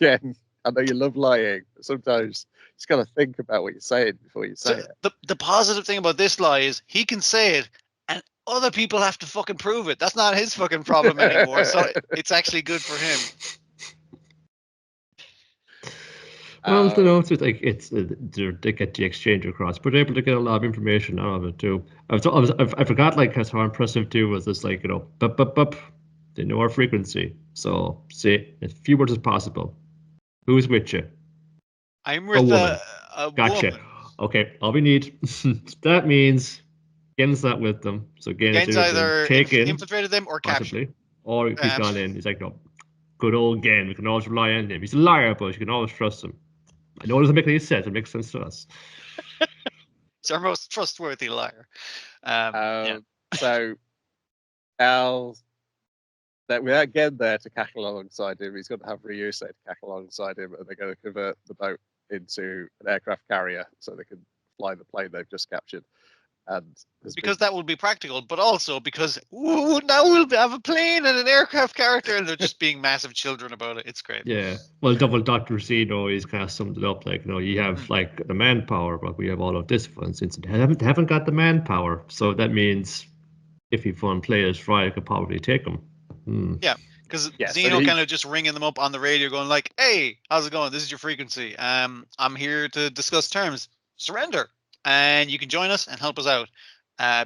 Again, I know you love lying, but sometimes you just got to think about what you're saying before you say it. The positive thing about this lie is he can say it, and other people have to fucking prove it. That's not his fucking problem anymore. So it's actually good for him. Well, you know, it's like they get the exchange across, but they're able to get a lot of information out of it too. I forgot like how impressive too was this, like, you know, they know our frequency, so say as few words as possible. Who's with you? I'm with a gotcha. woman. Okay, all we need. That means Gen's not with them, so Gen's either infiltrated them or possibly, captured. or he's gone in. He's like, no, good old Gen. We can always rely on him. He's a liar, but you can always trust him. I know it doesn't make any sense. It makes sense to us. It's our most trustworthy liar. So Al, that without Gen there to cackle alongside him, he's going to have Ryusei to cackle alongside him, and they're going to convert the boat into an aircraft carrier so they can fly the plane they've just captured. and because that will be practical, but also because now we'll have a plane and an aircraft character, and they're just being massive children about it. It's great. Yeah, well, Double Dr. Zeno is kind of summed it up like, you have like the manpower, but we have all of this, for instance. They haven't got the manpower, so that means if you fun players right, I could probably take them. Yeah, because Zeno kind of just ringing them up on the radio, going like, "Hey, how's it going? This is your frequency. I'm here to discuss terms. Surrender, and you can join us and help us out,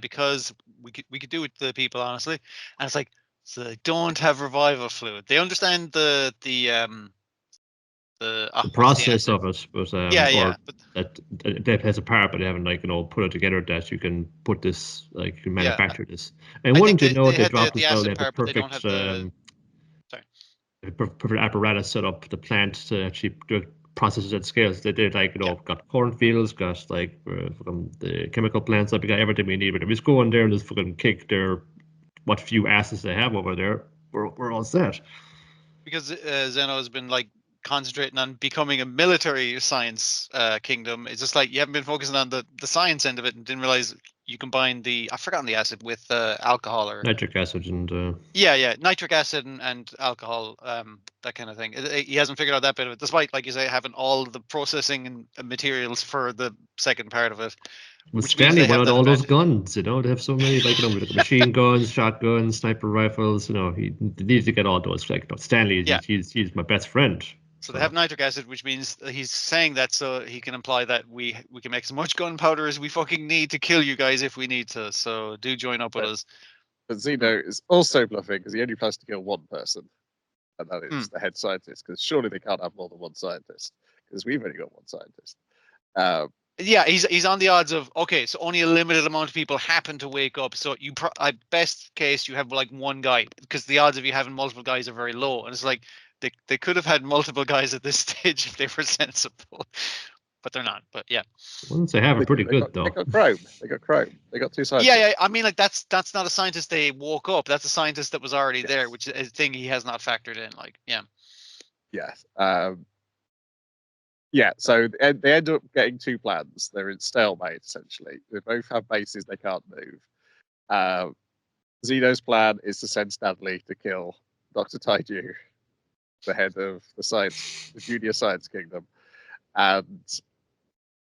because we could do it to the people honestly." And it's like, so they don't have revival fluid. They understand the process of it, but that has a part, but they haven't put it together that you can put this, like, you can manufacture this. And I wouldn't think you know they dropped the as well? acid They have part, a perfect, but they don't have the perfect apparatus set up the plant to actually do processes at scales. They did got cornfields, got the chemical plants, like we got everything we need. But if we just go in there and just fucking kick their what few asses they have over there, we're all set. Because Zeno has been concentrating on becoming a military science kingdom. It's just like you haven't been focusing on the science end of it and didn't realize you combine I've forgotten the acid with alcohol or nitric acid and nitric acid and alcohol, that kind of thing. He hasn't figured out that bit of it, despite, like you say, having all the processing and materials for the second part of it. Well, Stanley wanted all those guns, they have so many, machine guns, shotguns, sniper rifles, he needs to get all those. Stanley, he's my best friend. So they have nitric acid, which means he's saying that so he can imply that we can make as much gunpowder as we fucking need to kill you guys if we need to. So do join up with us. But Zeno is also bluffing because he only plans to kill one person, and that is the head scientist. Because surely they can't have more than one scientist, because we've only got one scientist. Yeah, he's on the odds of, okay, so only a limited amount of people happen to wake up. So you best case you have one guy, because the odds of you having multiple guys are very low. And it's like they could have had multiple guys at this stage if they were sensible, but they're not. But yeah, ones they have are pretty good though. They got Chrome. They got two scientists. Yeah. I mean, that's not a scientist they woke up. That's a scientist that was already there, which is a thing he has not factored in. Yes. Yeah, so they end up getting two plans. They're in stalemate, essentially. They both have bases they can't move. Zeno's plan is to send Stanley to kill Dr. Taiju, the head of the Junior Science Kingdom. And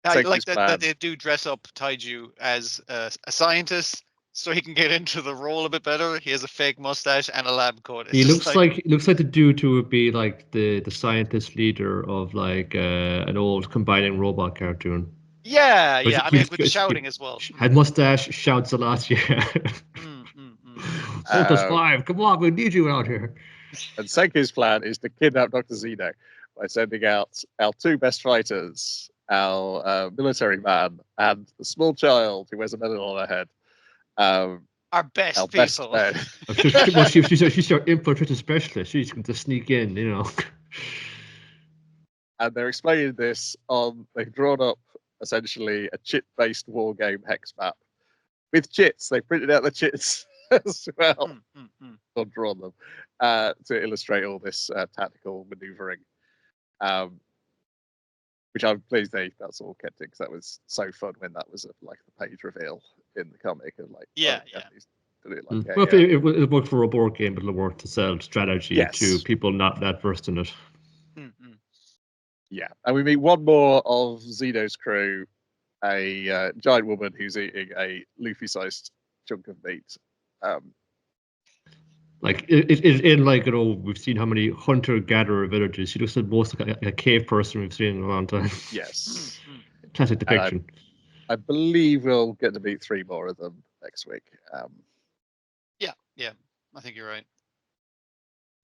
I like that they do dress up Taiju as a scientist, so he can get into the role a bit better. He has a fake mustache and a lab coat. He looks like the dude who would be like the scientist leader of an old combining robot cartoon. Yeah. I mean, with the shouting as well. Had mustache, shouts a lot. Yeah. Focus 5. Come on, we need you out here. And Senku's plan is to kidnap Dr. Zeno by sending out our two best fighters, our military man, and the small child who wears a medal on her head. Our best people. She's our infiltrator specialist. She's going to sneak in, And they're explaining this they've drawn up essentially a chit-based war game hex map with chits. They printed out the chits as well, or drawn them to illustrate all this tactical maneuvering. Which I'm pleased that's all kept in, because that was so fun when that was the page reveal in the comic, and it worked for a board game, but it'll work to sell strategy to people not that versed in it. Yeah, and we meet one more of Zeno's crew, a giant woman who's eating a Luffy-sized chunk of meat. We've seen how many hunter-gatherer villages. She looks like most like a cave person we've seen in a long time. Yes. Classic depiction. I believe we'll get to meet 3 more of them next week. Yeah, I think you're right.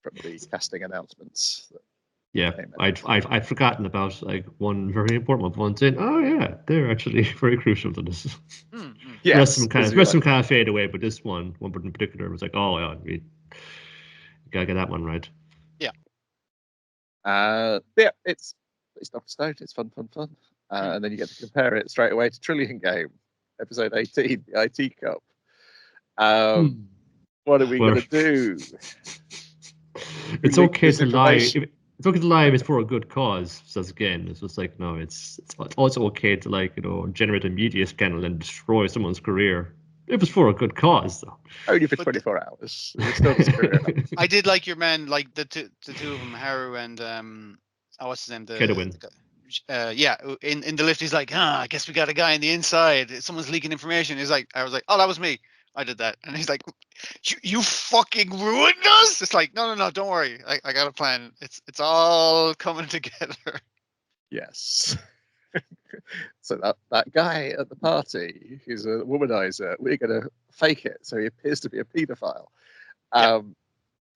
From the casting announcements. Yeah, I'd forgotten about one very important one. Saying, oh yeah, they're actually very crucial to this. Yes, the rest of them kind of fade away, but this one in particular was like, oh yeah, we gotta get that one right. Yeah. It's Dr. Stone. It's fun. And then you get to compare it straight away to Trillion Game, episode 18, the IT Cup. What are we going to do? It's okay to lie. Don't get the lie, it's for a good cause. So again, it's just like, no, it's also okay to, like, generate a media scandal and destroy someone's career. It was for a good cause, though. Only for But 24 hours. It still doesn't screw it up. I did like your man, like the two of them, Haru and what's his name? Kedwin. The guy. Yeah, in the lift, he's like, I guess we got a guy on the inside. Someone's leaking information. He's like, I was like, oh, that was me. I did that. And he's like, you fucking ruined us. It's like, no, don't worry. I got a plan. It's all coming together. Yes. So that guy at the party who's a womanizer, we're going to fake it so he appears to be a paedophile. I'm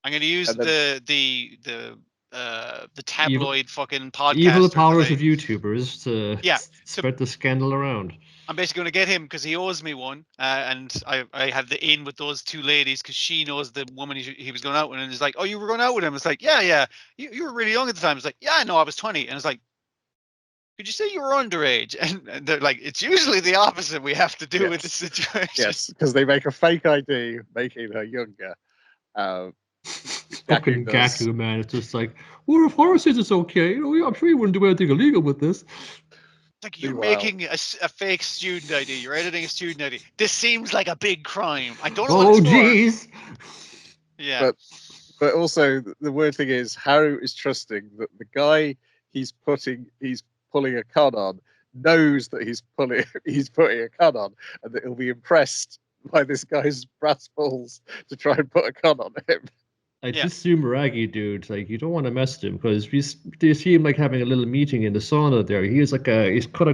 going to use and then- the tabloid fucking podcast. Evil powers of YouTubers to spread the scandal around. I'm basically going to get him because he owes me one, and I have the in with those two ladies because she knows the woman he was going out with, and he's like, oh, you were going out with him? It's like, yeah, you were really young at the time. It's like, yeah, no, I was 20, and it's like, could you say you were underage? And they're like, it's usually the opposite we have to do with this situation. Yes, because they make a fake ID making her younger. Fucking Gaku, man. It's just like, well, if Horror says it's okay, I'm sure you wouldn't do anything illegal with this. It's like, you're making a fake student ID. You're editing a student ID. This seems like a big crime. I don't know what it's for. Jeez. Yeah. But also, the weird thing is, Haru is trusting that the guy he's pulling a con on knows that he's putting a con on, and that he'll be impressed by this guy's brass balls to try and put a con on him. This Sumeragi dude, like, you don't want to mess with him because you see him like having a little meeting in the sauna there. He's like he's cut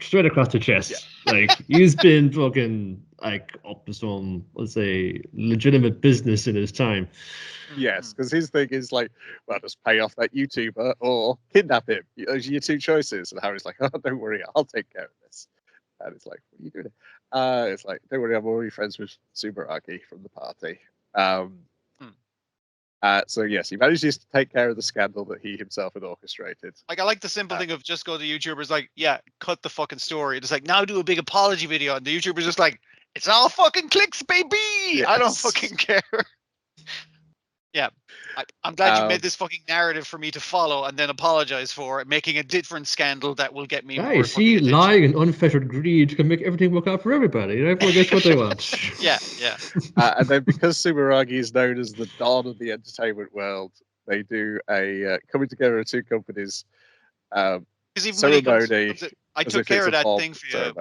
straight across the chest. Yeah. Like, he's been fucking like up to some, let's say, legitimate business in his time. Yes, because his thing is like, well, just pay off that YouTuber or kidnap him. Those are your two choices. And Harry's like, oh, don't worry, I'll take care of this. And it's like, what are you doing? It's like, don't worry, I'm already friends with Sumeragi from the party. So yes, he manages to take care of the scandal that he himself had orchestrated. Like, I like the simple thing of just go to YouTubers like, yeah, cut the fucking story. It's like, now do a big apology video, and the YouTuber's just like, it's all fucking clicks, baby. Yes. I don't fucking care. Yeah, I'm glad you made this fucking narrative for me to follow and then apologize for, making a different scandal that will get me more. See, lying and unfettered greed can make everything work out for everybody. Everyone gets what they want. Yeah. And then because Sumeragi is known as the Don of the entertainment world, they do a coming together of two companies. Ceremony. I took care of that thing for you.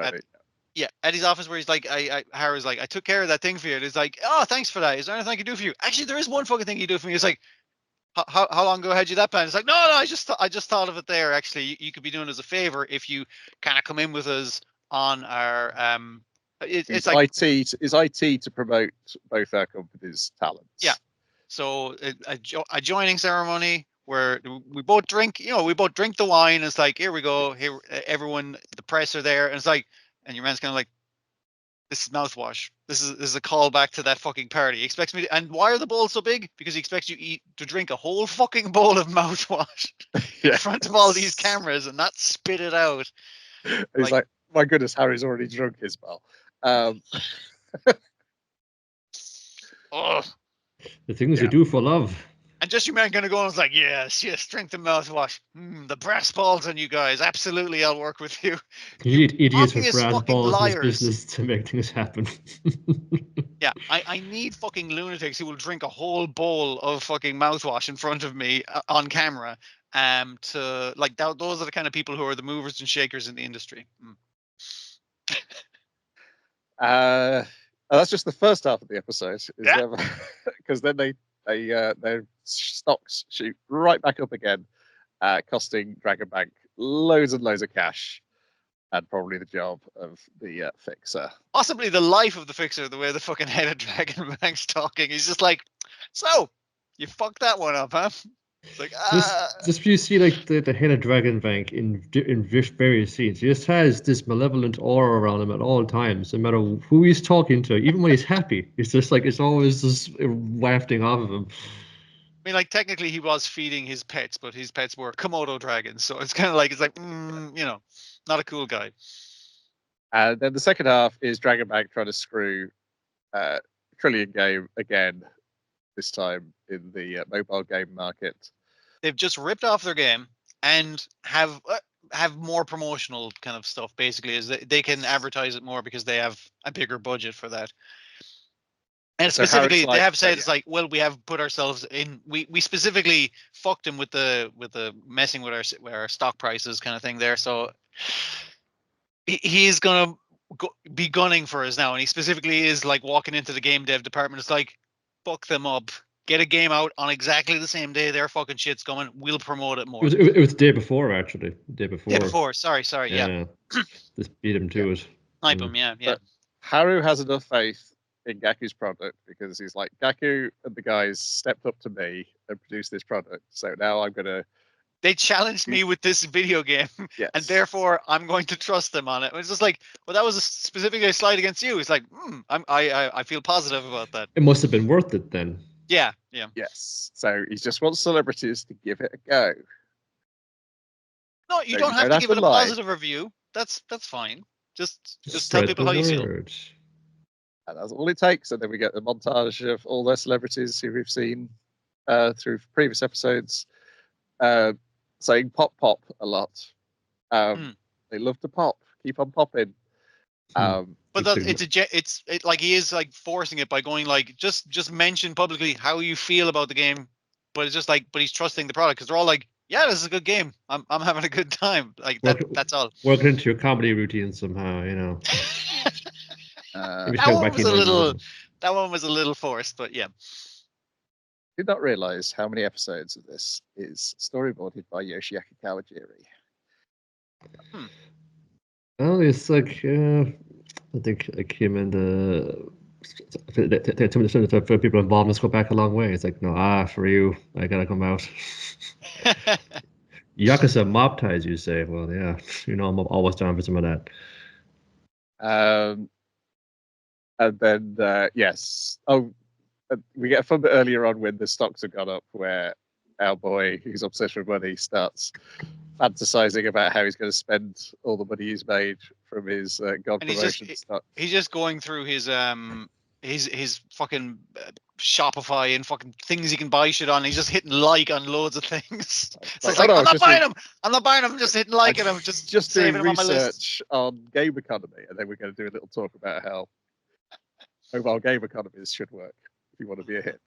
At his office where he's like, Harry's like, I took care of that thing for you. And he's like, oh, thanks for that. Is there anything I can do for you? Actually, there is one fucking thing you do for me. It's like, how long ago had you that plan? It's like, no, I just thought of it there. Actually, you could be doing us a favor if you kind of come in with us on our it's like IT to promote both our companies' talents. Yeah. So a joining ceremony where we both drink, the wine. It's like, here we go. Here, everyone, the press are there, and it's like. And your man's kind of like, this is mouthwash. This is a callback to that fucking party. He expects me to, and why are the bowls so big? Because he expects you to drink a whole fucking bowl of mouthwash in front of all these cameras and not spit it out. He's like, my goodness, Harry's already drunk his bowl. The things you do for love. And just your man gonna go and was like, yes, drink the mouthwash. The brass balls on you guys. Absolutely, I'll work with you. You need idiots with brass balls in this business to make things happen. Yeah, I need fucking lunatics who will drink a whole bowl of fucking mouthwash in front of me on camera. To like those are the kind of people who are the movers and shakers in the industry. That's just the first half of the episode. Because then their stocks shoot right back up again, costing Dragon Bank loads and loads of cash, and probably the job of the fixer. Possibly the life of the fixer, the way the fucking head of Dragon Bank's talking. He's just like, so, you fucked that one up, huh? It's like, just you see like the head of Dragon Bank in various scenes, he just has this malevolent aura around him at all times, no matter who he's talking to. Even when he's happy, it's just like it's always just wafting off of him. I mean, like, technically he was feeding his pets, but his pets were Komodo dragons, so it's kind of like, not a cool guy. And then the second half is Dragon Bank trying to screw Trillion Game again, this time in the mobile game market. they've just ripped off their game and have more promotional kind of stuff. Basically, is that they can advertise it more because they have a bigger budget for that. And So specifically, Harry's they have said yeah. it's like, well, we have put ourselves in. We specifically fucked him with the messing with our stock prices kind of thing there. So he's gonna be gunning for us now, and he specifically is like walking into the game dev department. It's like, fuck them up. Get a game out on exactly the same day their fucking shit's coming. We'll promote it more. It was the day before, actually. The day before. Day before. Sorry. Yeah. Just beat him to it. Snipe him. Yeah. But Haru has enough faith in Gaku's product because he's like, Gaku and the guys stepped up to me and produced this product. So now I'm gonna. They challenged me with this video game, yes. and therefore I'm going to trust them on it. It's just like, well, that was specifically a slight against you. It's like, I feel positive about that. It must have been worth it then. Yeah. Yes. So he just wants celebrities to give it a go. No, you don't have to give it a positive review. That's fine. Just tell people how you feel. And that's all it takes. And then we get the montage of all their celebrities who we've seen through previous episodes saying pop pop a lot. They love to pop. Keep on popping. But it's like he is like forcing it by going like just mention publicly how you feel about the game, but it's just like he's trusting the product because they're all like, yeah, this is a good game. I'm having a good time. Like that's all. Work into your comedy routine somehow, you know. That one was a little forced, but yeah. Did not realize how many episodes of this is storyboarded by Yoshiaki Kawajiri. Oh, it's like I think like him and for people involved must go back a long way. It's like, no, for you, I gotta come out. Yakuza mob ties, you say? Well, yeah, you know, I'm always down for some of that. And then yes, we get a fun bit earlier on when the stocks have gone up, where our boy, who's obsessed with money, starts fantasizing about how he's going to spend all the money he's made from his God promotion stock. He's just going through his fucking Shopify and fucking things he can buy shit on. He's just hitting like on loads of things. So it's like, I'm not buying them. I'm not buying them. I'm just hitting like, and I'm just doing research on game economy, and then we're going to do a little talk about how mobile game economies should work if you want to be a hit.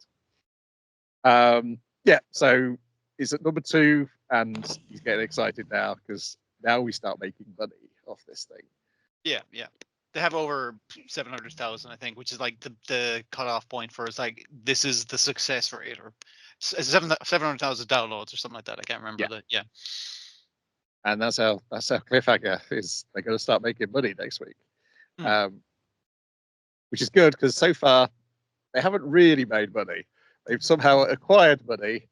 Yeah, so he's at number 2, and he's getting excited now because now we start making money off this thing. Yeah. They have over 700,000, I think, which is like the cutoff point for it's like this is the success rate, or 700,000 downloads or something like that. I can't remember And that's how cliffhanger is. They're going to start making money next week, which is good because so far they haven't really made money. They've somehow acquired money.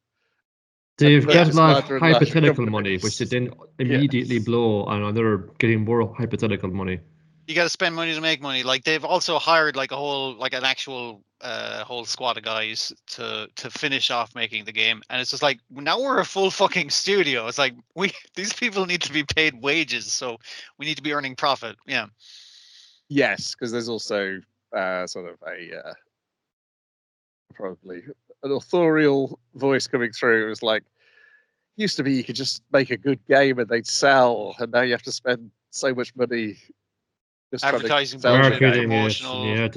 They've got a lot of hypothetical money, which they then immediately blow on another getting more hypothetical money. You got to spend money to make money. Like they've also hired like an actual whole squad of guys to finish off making the game, and it's just like now we're a full fucking studio. It's like these people need to be paid wages, so we need to be earning profit. Yeah. Yes, because there's also sort of a probably an authorial voice coming through. It was like, used to be you could just make a good game and they'd sell, and now you have to spend so much money just advertising, marketing,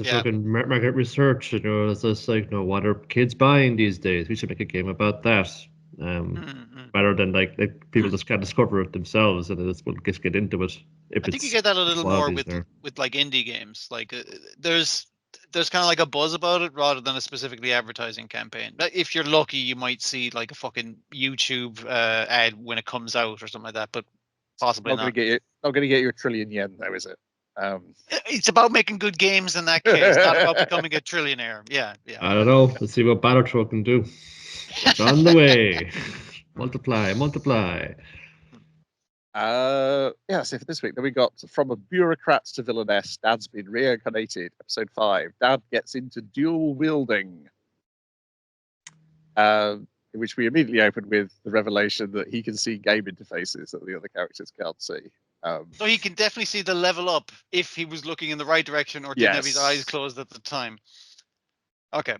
fucking market research. You know, it's just like, no, what are kids buying these days? We should make a game about that. Rather than like people just can't discover it themselves and just get into it. I think you get that a little more with like indie games. Like there's kind of like a buzz about it rather than a specifically advertising campaign. If you're lucky, you might see like a fucking YouTube ad when it comes out or something like that, but possibly not. Not going to get you 1 trillion yen, though, is it? It's about making good games in that case, not about becoming a trillionaire. Yeah. I don't know. Let's see what Battletron can do. It's on the way. Multiply. So for this week, then we got From a Bureaucrat to Villainess, Dad's been reincarnated, episode 5. Dad gets into Dual-Wielding, which we immediately opened with the revelation that he can see game interfaces that the other characters can't see. So he can definitely see the level up if he was looking in the right direction or didn't have his eyes closed at the time. Okay.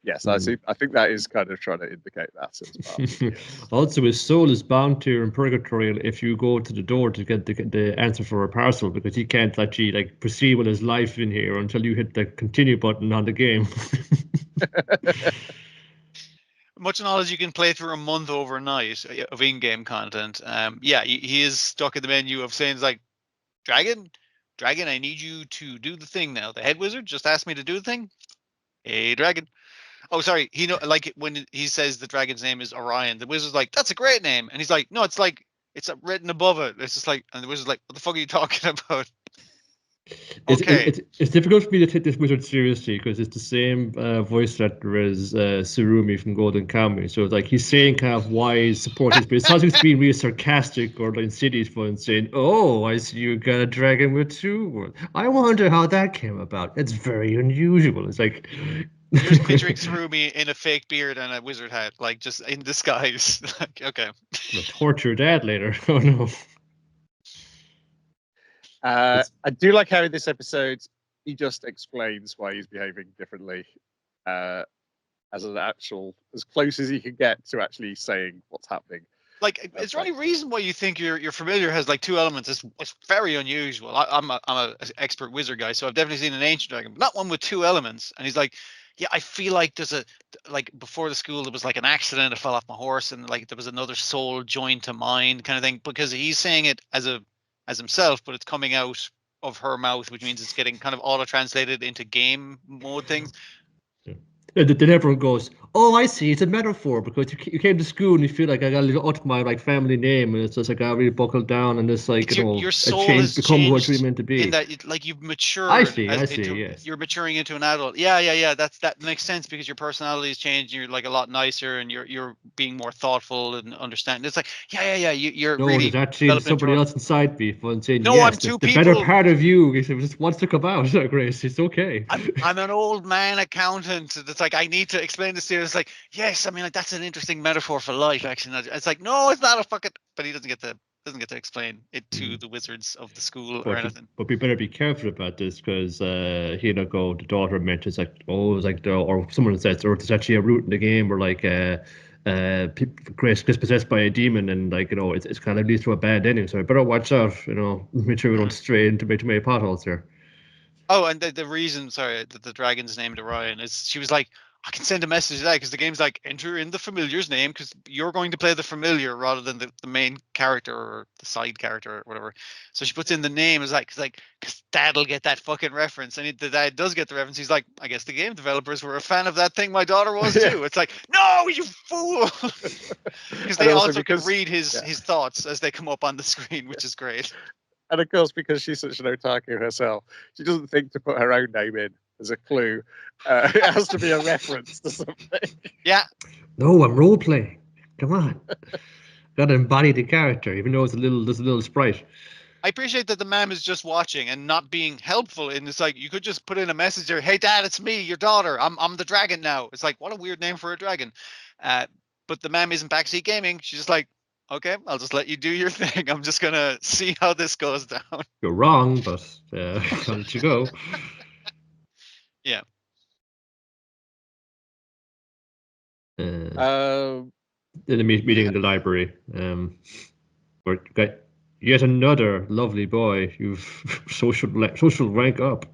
Yes, I see. I think that is kind of trying to indicate that as well. Yes. Also, his soul is bound to in purgatory if you go to the door to get the answer for a parcel, because he can't actually like proceed with his life in here until you hit the continue button on the game. Much knowledge you can play through a month overnight of in-game content. Yeah, he is stuck in the menu of saying like, Dragon, I need you to do the thing now. The head wizard just asked me to do the thing. Hey, Dragon. Oh, sorry. He know like when he says the dragon's name is Orion, the wizard's like, that's a great name, and he's like, no, it's like it's written above it. It's just like, and the wizard's like, what the fuck are you talking about? Okay. It's difficult for me to take this wizard seriously because it's the same voice actor as Surumi from Golden Kamuy. So it's like he's saying kind of wise, supportive, but it's not just being really sarcastic or like insidious fun, saying, "Oh, I see you got a dragon with two words. I wonder how that came about. It's very unusual." It's like You're just picturing Surumi in a fake beard and a wizard hat, like just in disguise. Like, okay. Torture dad later. Oh no. I do like how in this episode he just explains why he's behaving differently, as close as he can get to actually saying what's happening. Like, is there any reason why you think your familiar has like two elements? It's very unusual. I'm a expert wizard guy, so I've definitely seen an ancient dragon, but not one with two elements. And he's like, yeah, I feel like there's like before the school there was like an accident, I fell off my horse, and like there was another soul joined to mine kind of thing, because he's saying it as himself, but it's coming out of her mouth, which means it's getting kind of auto translated into game mode things. Then everyone goes, "Oh, I see. It's a metaphor because you came to school and you feel like I got to live up to my like family name, and it's just like I really buckled down and this like your soul has become who it's changed really meant to be." in that like you've matured. I see. Yes, you're maturing into an adult. Yeah. That makes sense because your personality has changed. You're like a lot nicer, and you're being more thoughtful and understanding. It's like yeah. You're no, really there's actually somebody else inside me for saying no. Yes, I'm two the people. better part of you just wants to come out. Grace, it's okay. I'm an old man accountant. That's like I need to explain this to you. It's like yes, I mean like that's an interesting metaphor for life. Actually, it's like no, it's not a fucking. But he doesn't get to explain it to the wizards of the school or anything. But we better be careful about this because the daughter mentions like, oh, it's like or someone says, or there's actually a route in the game where like Grace gets possessed by a demon, and like it's kind of leads to a bad ending. So I better watch out. Make sure we don't stray into too many potholes here. Oh, and the reason, sorry, that the dragon's named Orion is she was like, I can send a message to that because the game's like, enter in the familiar's name because you're going to play the familiar rather than the main character or the side character or whatever. So she puts in the name as like, because dad'll get that fucking reference. And the dad does get the reference. He's like, I guess the game developers were a fan of that thing my daughter was too. It's like, no, you fool. Because they also can read his thoughts as they come up on the screen, which is great. And of course, because she's such an otaku herself, she doesn't think to put her own name in as a clue. It has to be a reference to something. Yeah. No, I'm role playing. Come on, got to embody the character, even though there's a little sprite. I appreciate that the mom is just watching and not being helpful. And it's like you could just put in a message there, "Hey, Dad, it's me, your daughter. I'm the dragon now." It's like what a weird name for a dragon. But the mom isn't backseat gaming. She's just like, okay, I'll just let you do your thing. I'm just gonna see how this goes down. You're wrong, but I'll let you go. Yeah. In the meeting in the library, where got yet another lovely boy. You've social rank up.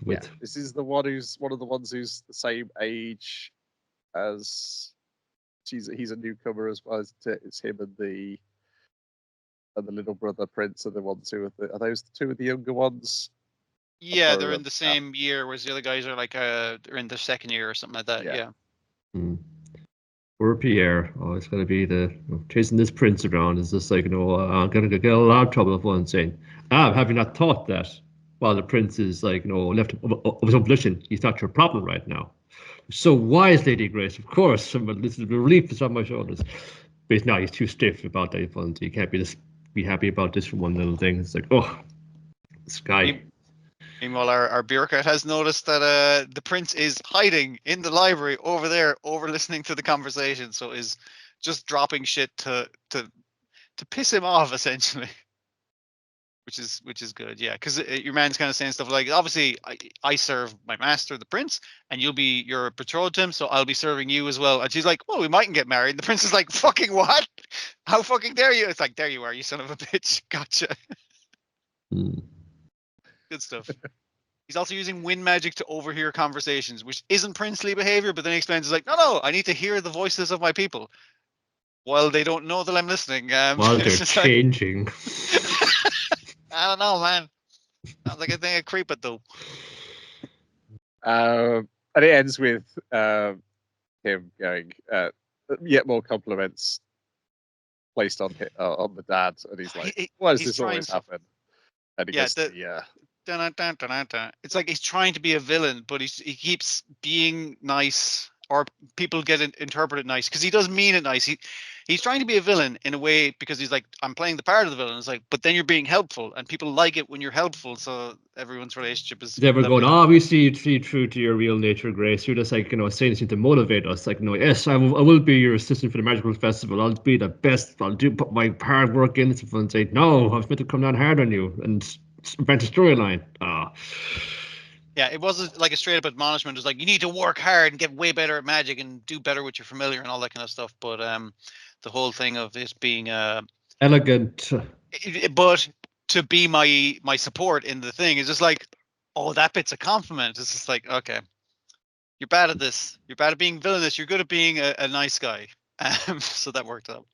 Yeah, this is the one who's one of the ones who's the same age as. He's a newcomer as well. It's him and the little brother Prince are the ones who are those the two of the younger ones? Yeah, they're in the same year, whereas the other guys are like they're in their second year or something like that. Yeah. Poor Pierre. Oh, it's gonna be chasing this prince around. Is just like I'm gonna get a lot of trouble if one saying, have you not thought that while the prince is like left of his own volition, he's not your problem right now. So wise, Lady Grace. Of course, this is a relief is on my shoulders. But now he's too stiff about that fun. So you can't be happy about this for one little thing. It's like, oh, this guy. Meanwhile, our bureaucrat has noticed that the prince is hiding in the library over there, over listening to the conversation. So is just dropping shit to piss him off, essentially. which is good. Yeah, because your man's kind of saying stuff like, obviously, I serve my master, the prince, and you're betrothed to him, so I'll be serving you as well. And she's like, well, we mightn't get married. And the prince is like, fucking what? How fucking dare you? It's like, there you are, you son of a bitch. Gotcha. Good stuff. He's also using wind magic to overhear conversations, which isn't princely behavior, but then he explains, he's like, no, I need to hear the voices of my people while they don't know that I'm listening. While they're changing. I don't know, man. Sounds like a thing of creep it, though. And it ends with him going, yet more compliments placed on the dad, and he's like, why does this always happen? And he gets it's like he's trying to be a villain, but he keeps being nice, or people get interpreted nice, because he does mean it nice. He's trying to be a villain in a way because he's like, I'm playing the part of the villain. It's like, but then you're being helpful, and people like it when you're helpful. So everyone's relationship is never going, we see true to your real nature, Grace. You're just like, saying something to motivate us. Like, no, yes, I will be your assistant for the magical festival. I'll be the best. I'll put my hard work in. And say, no, I was meant to come down hard on you and invent a storyline. Yeah, it wasn't like a straight up admonishment. It was like, you need to work hard and get way better at magic and do better with your familiar and all that kind of stuff. But the whole thing of it being elegant, but to be my support in the thing is just like, oh, that bit's a compliment. It's just like, okay, you're bad at this. You're bad at being villainous. You're good at being a nice guy. So that worked out.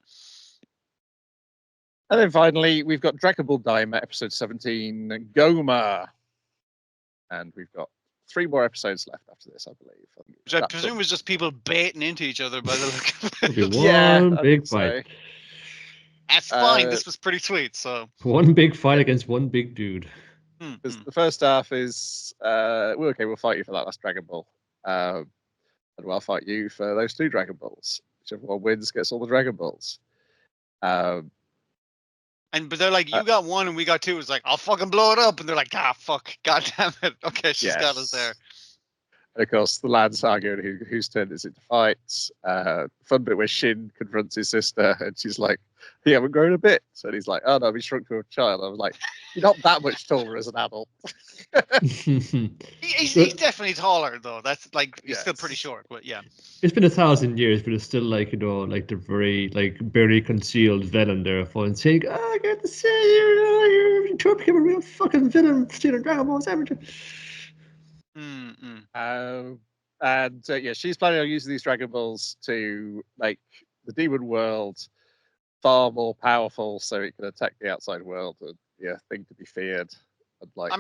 And then finally, we've got Dragon Ball Daima, episode 17, Gomah. And we've got 3 more episodes left after this, I believe. Which I presume was just people baiting into each other by the look of it. One big fight. That's fine. This was pretty sweet. So one big fight against one big dude. The first half is, we'll fight you for that last Dragon Ball. And I'll fight you for those 2 Dragon Balls. Whichever one wins gets all the Dragon Balls. But they're like, you got 1 and we got 2. It's like, I'll fucking blow it up. And they're like, fuck, god damn it. Okay, she's got us there. And of course, the lads arguing whose turn is it to fight. Fun bit where Shin confronts his sister, and she's like, "You haven't grown a bit." And he's like, "Oh no, we shrunk to a child." I was like, "You're not that much taller as an adult." he's definitely taller though. That's like he's still pretty short, but yeah. It's been 1,000 years, but it's still like like the very barely concealed villain there. Fun saying, "I get to say you became a real fucking villain, stealing Dragon Balls, haven't you?" She's planning on using these Dragon Balls to make the demon world far more powerful, so it can attack the outside world and thing to be feared. And like,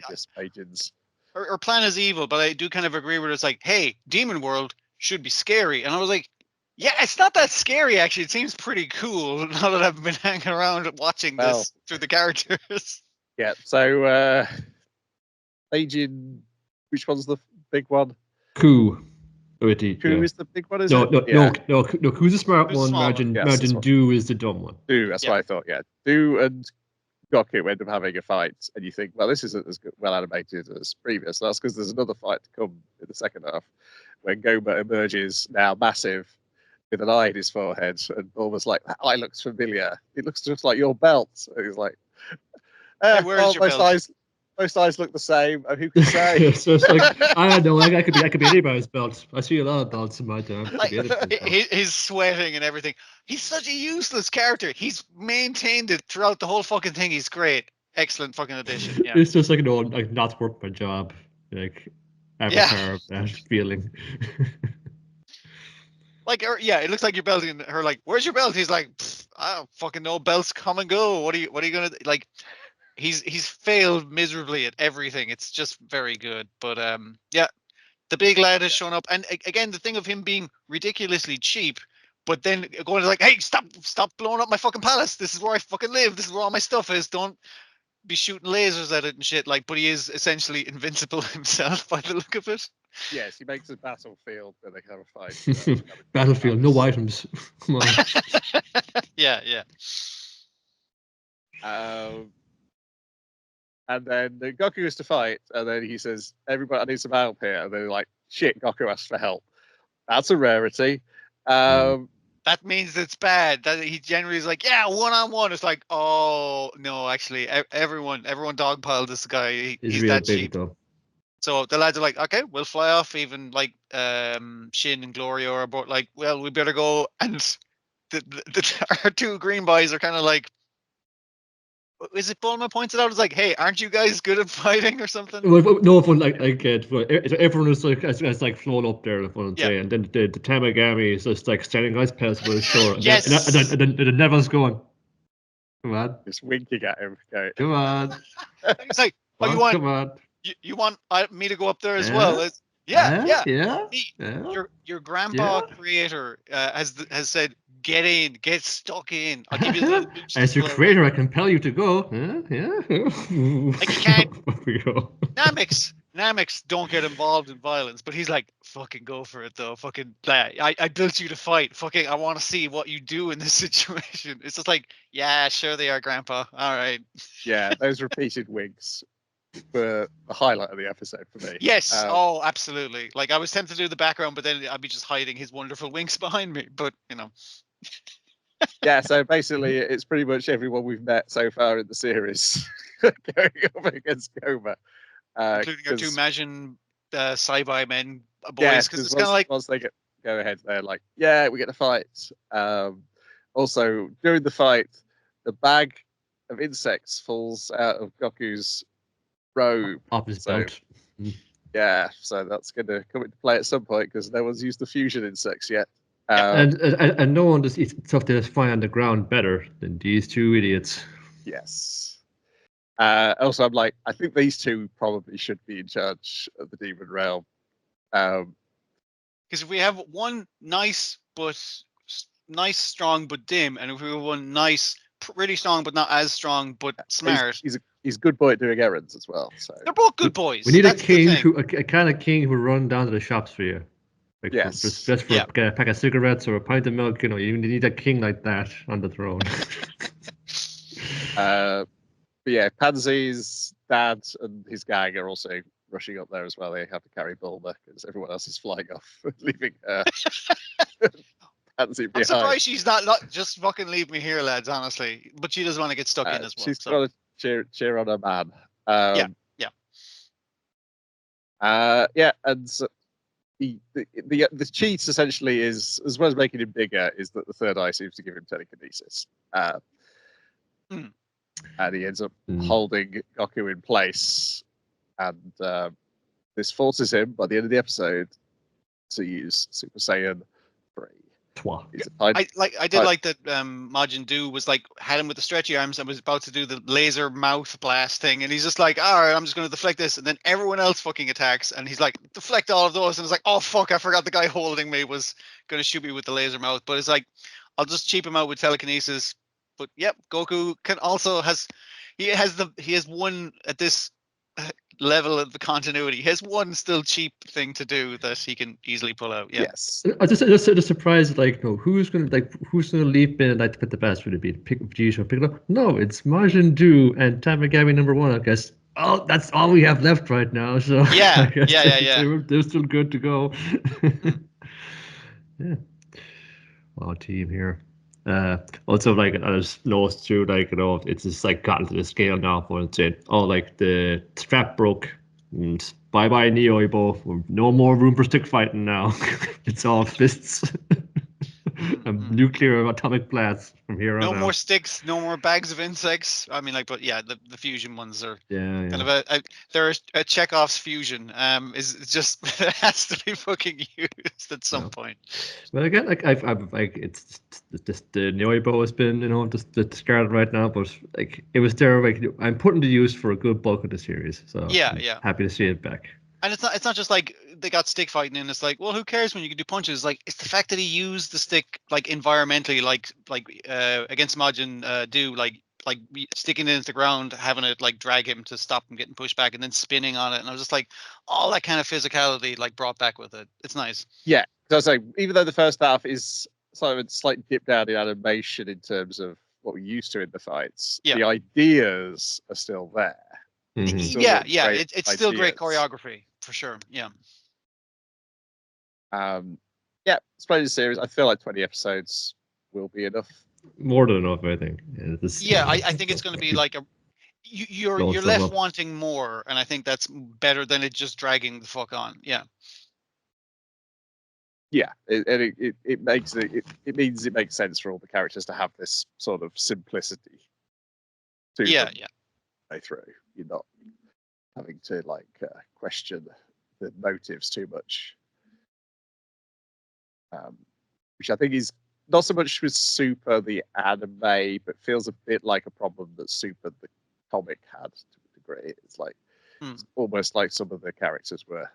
these pages. Her plan is evil, but I do kind of agree with her. It's like, hey, demon world should be scary, and I was like, yeah, it's not that scary actually. It seems pretty cool now that I've been hanging around watching this through the characters. Yeah, so Agent. Which one's the big one? Ku. Ku is the big one, is no, it? No. Ku's the smart one. Imagine Do is the dumb one. Do, that's what I thought, yeah. Do and Goku end up having a fight, and you think, well, this isn't as well animated as previous. That's because there's another fight to come in the second half, when Gomah emerges, now massive, with an eye in his forehead, and almost like, that eye looks familiar. It looks just like your belt. And he's like, hey, where's your belt? Most eyes look the same. Who can say? So it's like, I don't know. I could be anybody's belt. I see a lot of belts in my time. He's sweating and everything. He's such a useless character. He's maintained it throughout the whole fucking thing. He's great. Excellent fucking addition. Yeah. It's just like not work my job. Like avatar of that feeling. Like, it looks like you're belting her. Like, where's your belt? He's like, I don't fucking know. Belts come and go. What are you gonna like? He's failed miserably at everything. It's just very good. But the big lad has shown up, and again, the thing of him being ridiculously cheap, but then going like, hey, stop blowing up my fucking palace. This is where I fucking live. This is where all my stuff is. Don't be shooting lasers at it and shit. Like, but he is essentially invincible himself by the look of it. Yes, he makes a battlefield where they can have a fight. Battlefield, no items. Come on. Yeah. And then Goku is to fight, and then he says, "Everybody, I need some help here." And they're like, "Shit, Goku asked for help." That's a rarity. that means it's bad. That he generally is like, yeah, 1-on-1. It's like, oh no, actually, everyone dogpiled this guy. He's He's real that big cheap. though. So the lads are like, okay, we'll fly off. Even like Shin and Gloria are both like, well, we better go. And our two green boys are kind of like, is it Bulma pointed out? It's like, hey, aren't you guys good at fighting or something? Well, no fun. Like I get, but everyone is like, has like flown up there. The fun Yeah. and then the Tamagami is just like standing guys past with his shore. And Yes. then the Neville's going, come on, Just winking at him. Going, come on. It's like, oh, Well, come on. you want me to go up there as Yeah? well? Yeah. Yeah. Your grandpa creator has said, get in, get stuck in. I'll give you the boost. As your creator, I compel you to go. Yeah. Like you can't. We go. Namix don't get involved in violence, but he's like, fucking go for it though. Fucking, I built you to fight. Fucking, I want to see what you do in this situation. It's just like, yeah, sure they are, Grandpa. All right. Yeah, those repeated winks were the highlight of the episode for me. Yes. Oh, absolutely. Like I was tempted to do the background, but then I'd be just hiding his wonderful winks behind me. But you know. Yeah, so basically it's pretty much everyone we've met so far in the series going up against Gomah. Including our two Majin sci-fi men boys, yeah, because it's kind of like once they go ahead, they're like, yeah, we get to fight. Also, during the fight, the bag of insects falls out of Goku's robe. Off his belt. Yeah, so that's going to come into play at some point because no one's used the fusion insects yet. And no one just eats stuff that's flying on the ground better than these two idiots. Yes. Also, I'm like, I think these two probably should be in charge of the Demon Realm. Because if we have one nice, strong but dim, and if we have one nice, really strong but not as strong but smart, he's a good boy at doing errands as well. So they're both good boys. We need a king a kind of king who run down to the shops for you. Like yes. Just for a pack of cigarettes or a pint of milk, you need a king like that on the throne. But yeah, Pansy's dad and his gang are also rushing up there as well. They have to carry Bulma because everyone else is flying off, leaving Pansy behind. I'm surprised she's not just fucking leave me here, lads, honestly. But she doesn't want to get stuck in as well. She's got to cheer on her man. And so the cheat essentially is, as well as making him bigger, is that the third eye seems to give him telekinesis. And he ends up holding Goku in place. And this forces him, by the end of the episode, to use Super Saiyan 3. I did like that Majin Du was like, had him with the stretchy arms and was about to do the laser mouth blast thing. And he's just like, all right, I'm just going to deflect this. And then everyone else fucking attacks. And he's like, deflect all of those. And it's like, oh, fuck, I forgot the guy holding me was going to shoot me with the laser mouth. But it's like, I'll just cheap him out with telekinesis. But yep, Goku he has one at this level of the continuity. He has one still cheap thing to do that he can easily pull out. Yeah. Yes. I just surprised, like, no, who's gonna leap in and like to put the best would it be pick it up? No, it's Majin Du and Tamagami #1, I guess. Oh, that's all we have left right now. So yeah. They're still good to go. Yeah. Wow, team here. Also, like, I just noticed too, like, it's just like gotten to the scale now for it. Oh, like the strap broke, and bye bye Neo-Ibo. No more room for stick fighting now. It's all fists and nuclear atomic blasts from here on out. No more sticks, no more bags of insects. I mean, like, but yeah, the fusion ones are kind of they're a Chekhov's fusion. Is just it has to be fucking used at some point. But again, like I've like it's just the Neo-Ibo has been just discarded right now, but like it was there. Like I'm putting to use for a good bulk of the series. So yeah, happy to see it back. And it's not just like they got stick fighting in. It's like, well, who cares when you can do punches? Like, it's the fact that he used the stick like environmentally, like against Majin Du, like sticking it into the ground, having it like drag him to stop him getting pushed back, and then spinning on it. And I was just like, all that kind of physicality like brought back with it. It's nice. Yeah, so I was like, even though the first half is sort of a slight dip down in animation in terms of what we're used to in the fights, the ideas are still there. Mm-hmm. It's still great choreography for sure. Yeah. Yeah, splendid series. I feel like 20 episodes will be enough. More than enough, I think. Yeah, I think it's going to be like you're left wanting more, and I think that's better than it just dragging the fuck on. Yeah. Yeah, it makes it means it makes sense for all the characters to have this sort of simplicity to them way through. You're not having to like question the motives too much, which I think is not so much with Super the anime, but feels a bit like a problem that Super the comic had to a degree. It's like it's almost like some of the characters were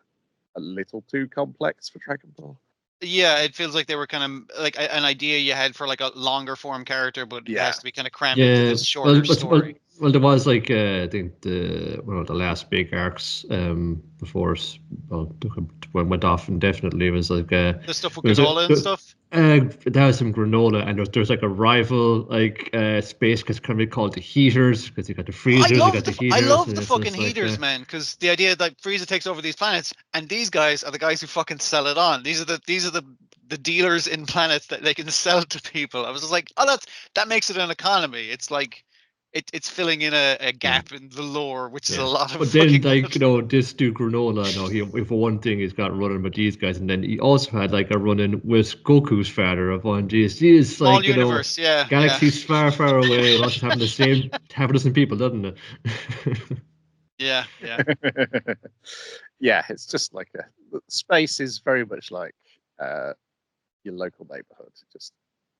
a little too complex for Dragon Ball. Yeah, it feels like they were kind of like an idea you had for like a longer form character, but it has to be kind of crammed into this shorter story. Well, there was like I think the last big arcs before it went off indefinitely was like the stuff with granola and stuff. There was some granola, and there's like a rival like space because can be called the heaters because you got the freezers, you got the heaters. I love the fucking heaters, man, because the idea that Frieza takes over these planets, and these guys are the guys who fucking sell it on. These are the dealers in planets that they can sell to people. I was just like, oh, that makes it an economy. It's like it's filling in a gap in the lore, which is a lot of. But then, like this dude granola, for one thing, he's got running with these guys, and then he also had like a running with Goku's father of one. He's like universe, galaxies far, far away. It also having the same people, doesn't it? Yeah. Yeah, it's just like space is very much like your local neighborhood. Just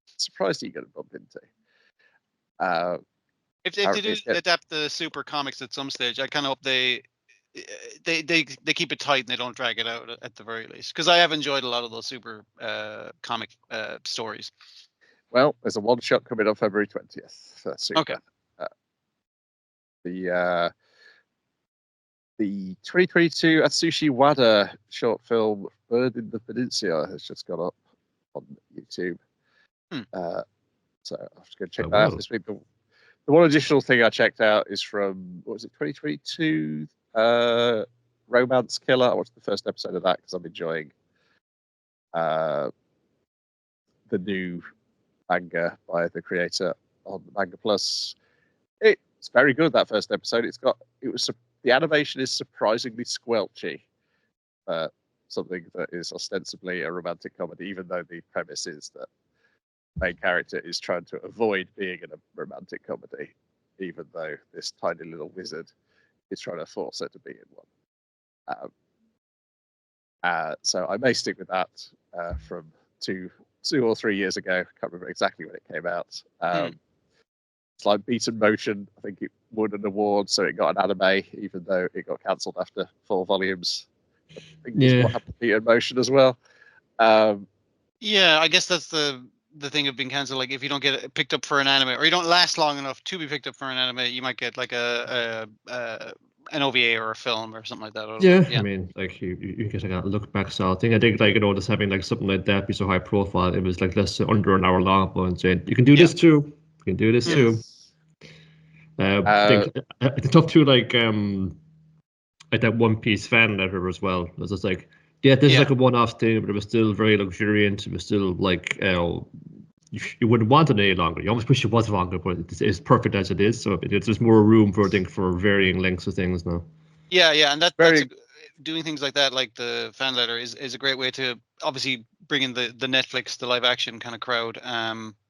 surprised you're going to bump into. If they do adapt the Super comics at some stage, I kind of hope they keep it tight and they don't drag it out at the very least. Because I have enjoyed a lot of those Super comic stories. Well, there's a one shot coming on February 20th for Super. Okay. The 2022 Atsushi Wada short film Bird in the Peninsula has just gone up on YouTube. So I'll just go check that out this week. The one additional thing I checked out is from, what was it, 2022 Romance Killer. I watched the first episode of that because I'm enjoying the new manga by the creator on Manga Plus. It's very good, that first episode. The animation is surprisingly squelchy. Something that is ostensibly a romantic comedy, even though the premise is that main character is trying to avoid being in a romantic comedy, even though this tiny little wizard is trying to force her to be in one. So I may stick with that from two or 3 years ago. I can't remember exactly when it came out. It's like Beaten Motion. I think it won an award, so it got an anime, even though it got cancelled after 4 volumes. I think that's what happened to Beaten Motion as well. Yeah, I guess that's the thing of being cancelled. Like if you don't get picked up for an anime, or you don't last long enough to be picked up for an anime, you might get like an OVA or a film or something like that. I mean, like you get like a look back style thing. I think like just having like something like that be so high profile, it was like less under an hour long, but saying you can do this too. You can do this too. I think it's tough to like that One Piece fan letter as well. It was just like, this is like a one-off thing, but it was still very luxuriant. It was still like, you wouldn't want it any longer. You almost wish it was longer, but it's perfect as it is. So there's more room for varying lengths of things now. Yeah, and that's doing things like that, like the fan letter, is a great way to obviously bring in the Netflix, the live action kind of crowd.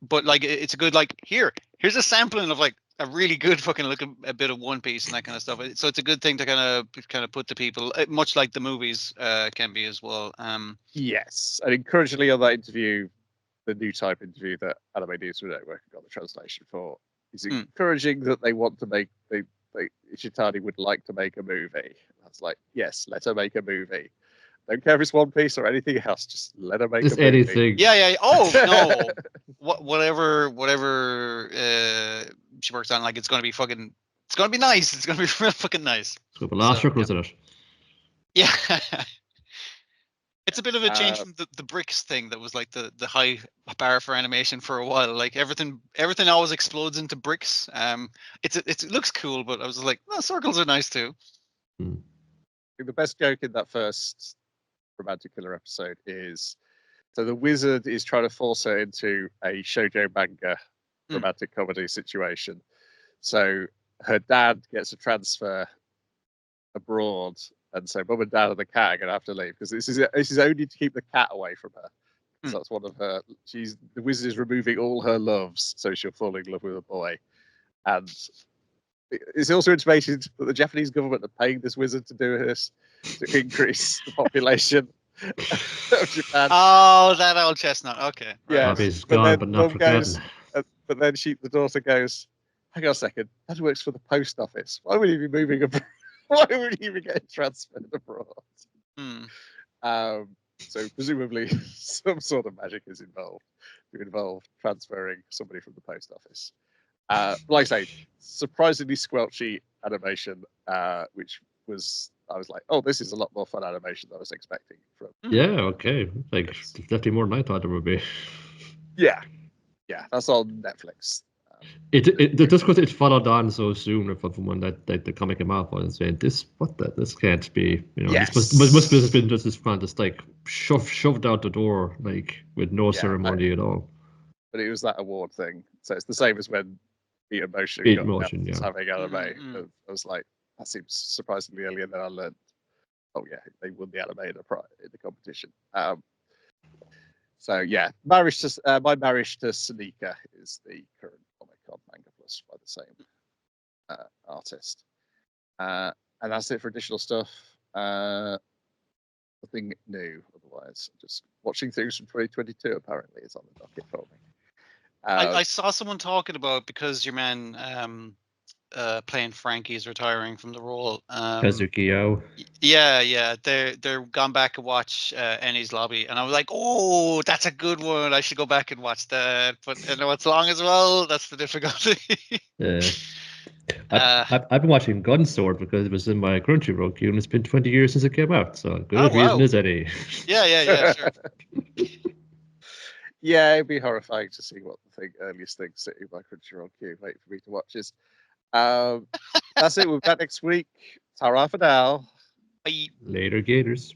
But like it's a good here's a sampling of like a really good fucking looking a bit of One Piece and that kind of stuff. So it's a good thing to kind of put to people, much like the movies can be as well. Yes, and encouragingly on that interview, the new type interview that Anime News Network got the translation for, is encouraging that they want to make Ishitani would like to make a movie. That's like, yes, let her make a movie. Don't care if it's One Piece or anything else. Just let her make a movie. Anything. Yeah. Oh no, whatever she works on, like it's gonna be fucking. It's gonna be nice. It's gonna be real fucking nice. It's got the last circles in it. Yeah. It's a bit of a change from the bricks thing that was like the high bar for animation for a while. Like everything always explodes into bricks. It looks cool, but I was like, circles are nice too. The best joke in that first Romantic Killer episode is So the wizard is trying to force her into a shoujo manga romantic comedy situation. So her dad gets a transfer abroad, and so mum and dad and the cat are going to have to leave because this is only to keep the cat away from her. So that's one of her. The wizard is removing all her loves, so she'll fall in love with a boy. And it's also intimated that the Japanese government are paying this wizard to do this to increase the population of Japan. Oh, that old chestnut. Okay. Yeah, He's gone, but not forgotten. But then the daughter goes, "Hang on a second, Dad works for the post office. Why would he be moving abroad? Why would he be getting transferred abroad?" So presumably some sort of magic is involved to involve transferring somebody from the post office. Like I say, surprisingly squelchy animation, which was, I was like, oh, this is a lot more fun animation than I was expecting from. Yeah, okay. Like definitely more than I thought it would be. Yeah, that's on Netflix. It just because it followed on so soon from when that the comic came out, I was saying this can't be, Yes. this must have been just this kind of like shoved out the door like with no ceremony at all. But it was that award thing, so it's the same as when Beat Emotion Beat got Emotion, announced yeah. having anime. I was like, that seems surprisingly early, and then I learned, oh yeah, they won the anime in the competition. So yeah, my marriage to Sonika is the current comic on Manga Plus by the same artist, and that's it for additional stuff. Nothing new otherwise. Just watching things from 2022 apparently is on the docket for me. I saw someone talking about, because your man playing Frankie is retiring from the role. Kazukiyo. Yeah, they're gone back and watch Eni's Lobby, and I was like, oh, that's a good one. I should go back and watch that. But I know it's long as well. That's the difficulty. Yeah. I've been watching Gunsword because it was in my Crunchyroll queue, and it's been 20 years since it came out. So good reason is any. Yeah, sure. Yeah, it'd be horrifying to see what the earliest thing sitting in my Crunchyroll queue waiting for me to watch is. That's it. We'll be back next week. Ta-ra for now. Bye. Later, Gators.